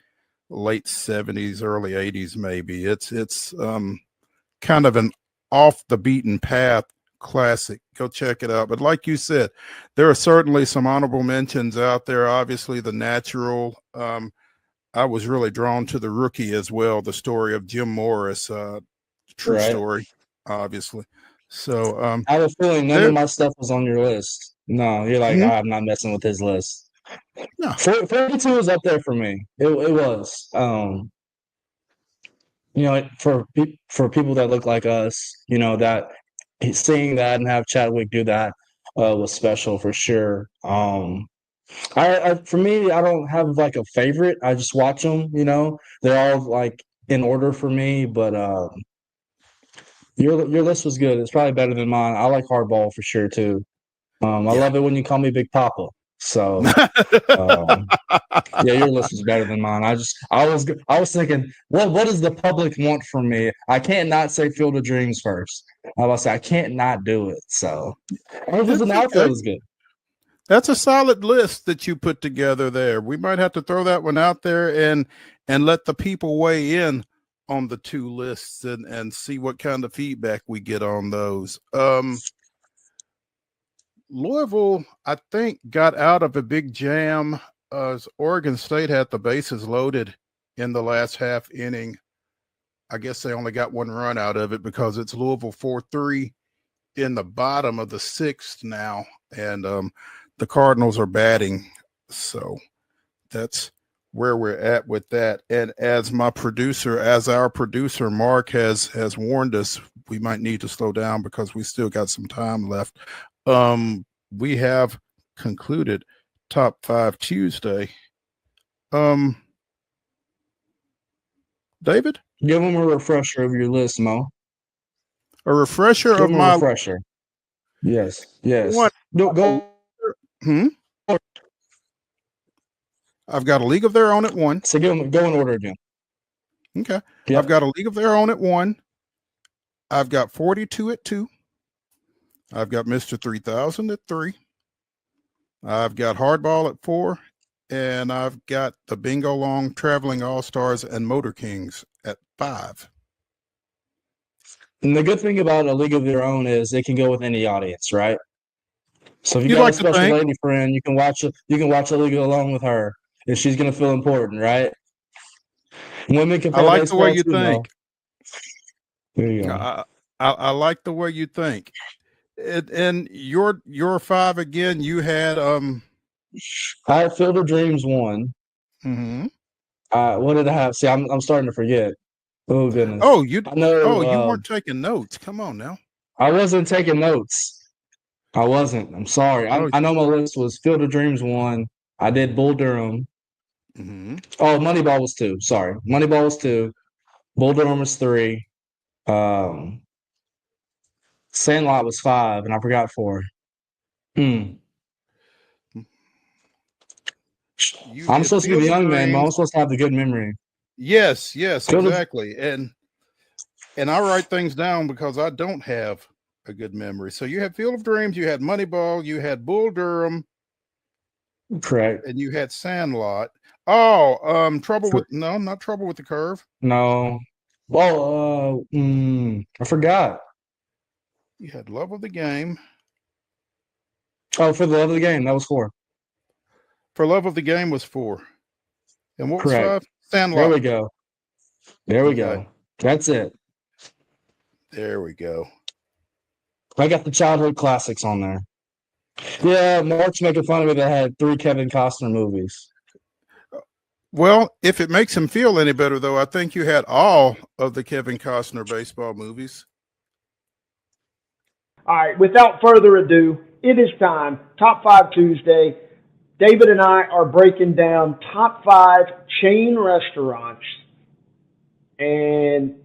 late 70s, early 80s, maybe. It's kind of an off the beaten path classic. Go check it out. But like you said, there are certainly some honorable mentions out there. Obviously, The Natural. I was really drawn to The Rookie as well. The story of Jim Morris, true story, obviously. So I have a feeling none of my stuff was on your list. No, you're like, I'm not messing with his list. No, 42 was up there for me. It was. For people that look like us, that seeing that and have Chadwick do that was special for sure. For me, I don't have like a favorite. I just watch them. They're all like in order for me. But your list was good. It's probably better than mine. I like Hardball for sure too. I love it when you call me Big Papa. So your list is better than mine. I was thinking, what does the public want from me? I can't not say Field of Dreams first. I was say I can't not do it. So Angels and Outfield is good. That's a solid list that you put together there. We might have to throw that one out there and let the people weigh in on the 2 lists and see what kind of feedback we get on those. Louisville, I think, got out of a big jam. Oregon State had the bases loaded in the last half inning. I guess they only got 1 run out of it because it's Louisville 4-3 in the bottom of the 6th now, and the Cardinals are batting. So that's where we're at with that. And as our producer Mark has warned us, we might need to slow down because we still got some time left. We have concluded Top 5 Tuesday. David, give them a refresher of your list, Mo. A refresher give of them my a refresher. Yes. What? Go. I've got A League of Their Own at 1. So go in order again. Okay. Yep. I've got A League of Their Own at 1. I've got 42 at 2. I've got Mr. 3000 at 3. I've got Hardball at 4. And I've got the Bingo Long Traveling All-Stars and Motor Kings at 5. And the good thing about A League of Their Own is it can go with any audience, right? So if you got a special lady friend, you can watch A League along with her if she's gonna feel important, right? Women can. I like the way you think. There you go. I like the way you think. And your 5 again. You had I had Field of Dreams 1. Mm-hmm. What did I have? See, I'm starting to forget. Oh goodness. Oh, you know. You weren't taking notes. Come on now. I wasn't taking notes. I wasn't. I'm sorry. I know my list was Field of Dreams 1. I did Bull Durham. Mm-hmm. Oh, Moneyball was 2. Sorry, Moneyball was 2. Bull Durham was 3. Sandlot was 5, and I forgot 4. I'm supposed to be the young man, but I'm supposed to have the good memory. Yes, exactly. And I write things down because I don't have a good memory. So you had Field of Dreams, you had Moneyball, you had Bull Durham. Correct. And you had Sandlot. Oh, not Trouble with the Curve. No. Well, I forgot. You had Love of the Game. Oh, For the Love of the Game, that was 4. For Love of the Game was 4. And what Correct. was 5? Sandlot. There we go. That's it. There we go. I got the childhood classics on there. Yeah, Mark's making fun of me that I had 3 Kevin Costner movies. Well, if it makes him feel any better, though, I think you had all of the Kevin Costner baseball movies. All right, without further ado, it is time. Top 5 Tuesday. David and I are breaking down top 5 chain restaurants. And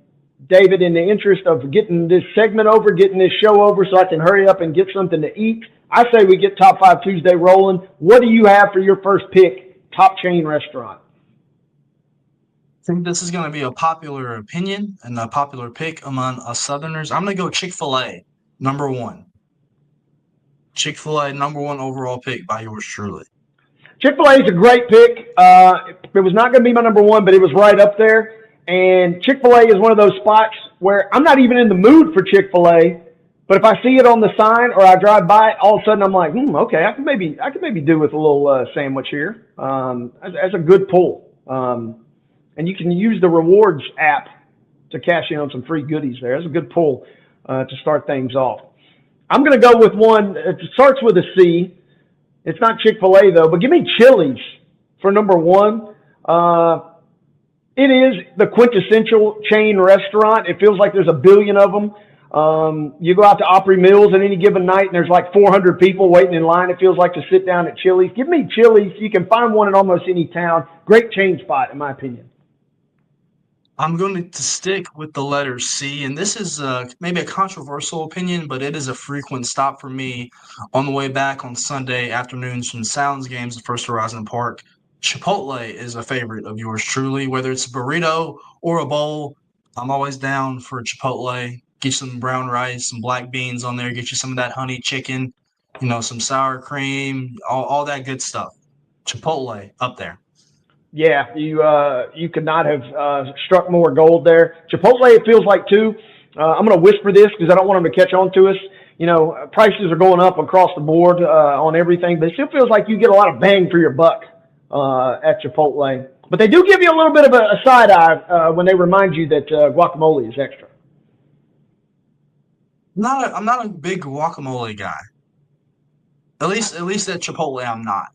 David, in the interest of getting this segment over, getting this show over so I can hurry up and get something to eat, I say we get Top 5 Tuesday rolling. What do you have for your first pick, top chain restaurant? I think this is going to be a popular opinion and a popular pick among us Southerners. I'm going to go Chick-fil-A, number 1. Chick-fil-A, number 1 overall pick by yours truly. Chick-fil-A is a great pick. It was not going to be my number 1, but it was right up there. And Chick-fil-A is one of those spots where I'm not even in the mood for Chick-fil-A, but if I see it on the sign or I drive by it, all of a sudden I'm like, okay, I can maybe do with a little sandwich here. That's a good pull. And you can use the rewards app to cash in on some free goodies there. That's a good pull to start things off. I'm going to go with one. It starts with a C. It's not Chick-fil-A, though, but give me Chili's for number 1. It is the quintessential chain restaurant. It feels like there's a billion of them. You go out to Opry Mills at any given night, and there's like 400 people waiting in line, it feels like, to sit down at Chili's. Give me Chili's. You can find one in almost any town. Great chain spot, in my opinion. I'm going to stick with the letter C, and this is maybe a controversial opinion, but it is a frequent stop for me on the way back on Sunday afternoons from the Sounds games at First Horizon Park. Chipotle is a favorite of yours truly. Whether it's a burrito or a bowl, I'm always down for Chipotle. Get you some brown rice, some black beans on there, get you some of that honey chicken, some sour cream, all that good stuff. Chipotle up there. Yeah, you could not have struck more gold there. Chipotle, it feels like, too. I'm going to whisper this because I don't want them to catch on to us. Prices are going up across the board on everything, but it still feels like you get a lot of bang for your buck at Chipotle. But they do give you a little bit of a side eye when they remind you that guacamole is extra. I'm not a big guacamole guy. At least at Chipotle, I'm not.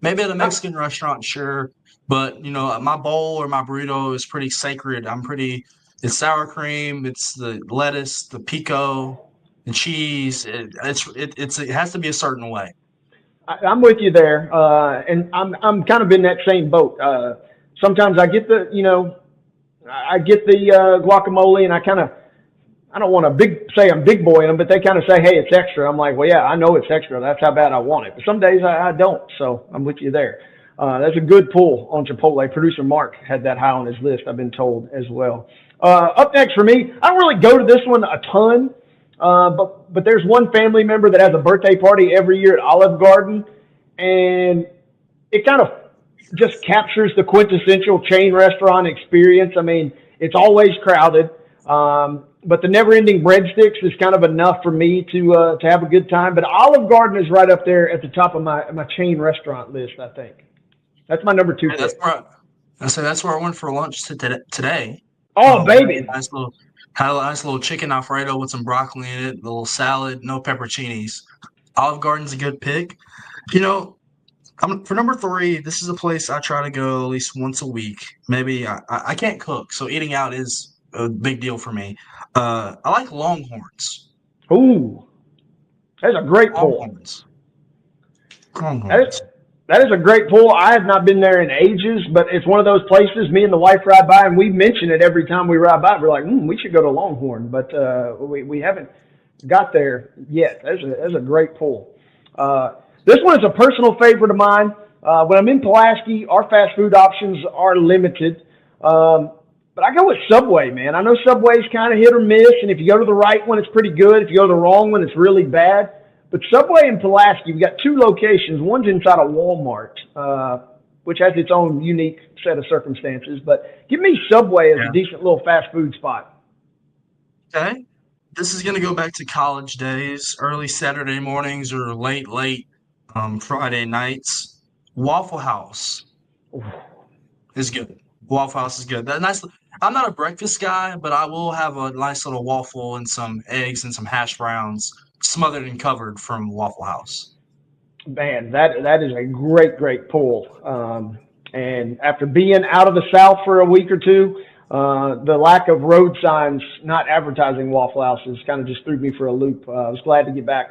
Maybe at a Mexican restaurant, sure. But, my bowl or my burrito is pretty sacred. It's sour cream, it's the lettuce, the pico, the cheese. It has to be a certain way. I'm with you there, and I'm kind of in that same boat. Sometimes I get the guacamole, and I don't want to say I'm big boying them, but they kind of say, hey, it's extra. I'm like, well, yeah, I know it's extra. That's how bad I want it. But some days I don't, so I'm with you there. That's a good pull on Chipotle. Producer Mark had that high on his list, I've been told as well. Up next for me, I don't really go to this one a ton, but there's one family member that has a birthday party every year at Olive Garden, and it kind of just captures the quintessential chain restaurant experience. I mean, it's always crowded. But the never-ending breadsticks is kind of enough for me to have a good time. But Olive Garden is right up there at the top of my chain restaurant list, I think. That's my number 2 pick. That's where I went for lunch today. Oh, baby. Had a nice little chicken Alfredo with some broccoli in it, a little salad, no pepperoncinis. Olive Garden's a good pick. For number 3, this is a place I try to go at least once a week. Maybe I can't cook, so eating out is a big deal for me. I like Longhorns. Ooh, that's a great pull. Longhorns. That is a great pull. I have not been there in ages, but it's one of those places me and the wife ride by, and we mention it every time we ride by. We're like, we should go to Longhorn, but we haven't got there yet. That's a great pull. This one is a personal favorite of mine. When I'm in Pulaski, our fast food options are limited. But I go with Subway, man. I know Subway's kind of hit or miss, and if you go to the right one, it's pretty good. If you go to the wrong one, it's really bad. But Subway in Pulaski, we've got 2 locations. One's inside of Walmart, which has its own unique set of circumstances. But give me Subway as a decent little fast food spot. Okay. This is going to go back to college days, early Saturday mornings or late Friday nights. Waffle House is good. Waffle House is good. I'm not a breakfast guy, but I will have a nice little waffle and some eggs and some hash browns smothered and covered from Waffle House. Man, that is a great pull. And after being out of the South for a week or two, the lack of road signs not advertising Waffle Houses kind of just threw me for a loop. I was glad to get back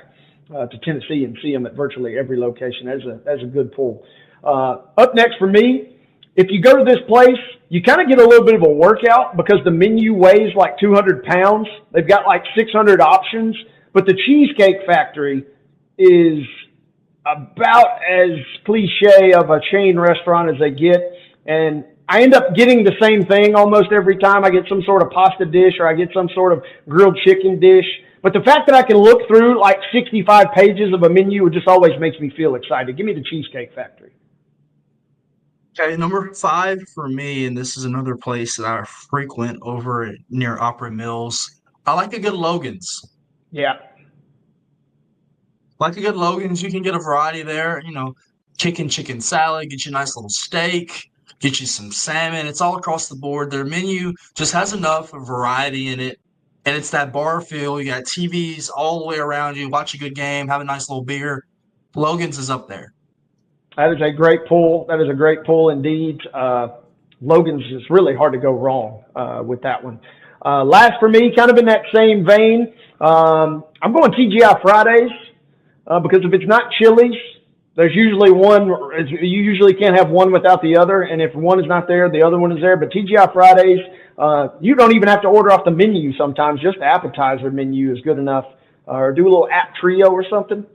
to Tennessee and see them at virtually every location. That's a good pull. Up next for me, if you go to this place, you kind of get a little bit of a workout because the menu weighs like 200 pounds. They've got like 600 options, but the Cheesecake Factory is about as cliche of a chain restaurant as they get. And I end up getting the same thing almost every time. I get some sort of pasta dish or I get some sort of grilled chicken dish. But the fact that I can look through like 65 pages of a menu, it just always makes me feel excited. Give me the Cheesecake Factory. Okay, number 5 for me, and this is another place that I frequent over near Opry Mills. I like a good Logan's. Yeah. Like a good Logan's, you can get a variety there. Chicken salad, get you a nice little steak, get you some salmon. It's all across the board. Their menu just has enough variety in it. And it's that bar feel. You got TVs all the way around you. Watch a good game, have a nice little beer. Logan's is up there. That is a great pull. That is a great pull indeed. Logan's is really hard to go wrong with that one. Last for me, kind of in that same vein, I'm going TGI Fridays because if it's not Chili's, there's usually one. You usually can't have one without the other, and if one is not there, the other one is there. But TGI Fridays, you don't even have to order off the menu sometimes. Just the appetizer menu is good enough. Or do a little app trio or something.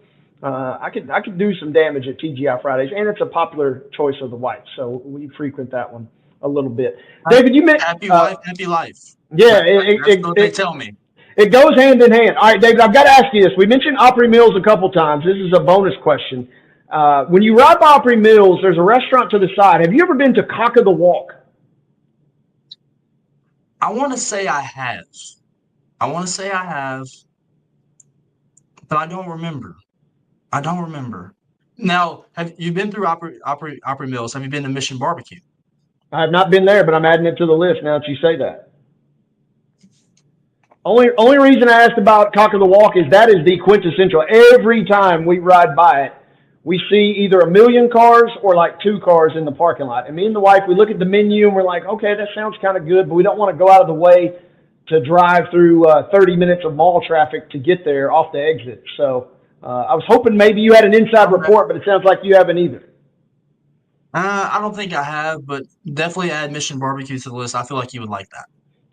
I could do some damage at TGI Fridays, and it's a popular choice of the whites, so we frequent that one a little bit. David, you mentioned happy wife, happy life. Yeah, that's what they tell me. It goes hand in hand. All right, David, I've got to ask you this. We mentioned Opry Mills a couple times. This is a bonus question. When you ride by Opry Mills, there's a restaurant to the side. Have you ever been to Cock of the Walk? I want to say I have, but I don't remember. Now, have you been through Opry Mills? Have you been to Mission Barbecue? I have not been there, but I'm adding it to the list now that you say that. Only reason I asked about Cock of the Walk is that is the quintessential. Every time we ride by it, we see either 1 million cars or like 2 cars in the parking lot. And me and the wife, we look at the menu and we're like, okay, that sounds kind of good, but we don't want to go out of the way to drive through 30 minutes of mall traffic to get there off the exit. So I was hoping maybe you had an inside report, but it sounds like you haven't either. I don't think I have, but definitely add Mission Barbecue to the list. I feel like you would like that.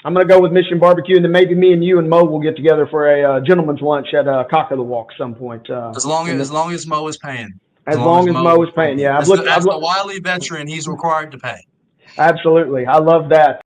I'm going to go with Mission Barbecue, and then maybe me and you and Mo will get together for a gentleman's lunch at Cock of the Walk some point. As long as Mo is paying. As long as Mo is paying, yeah. As the wily veteran, he's required to pay. Absolutely. I love that.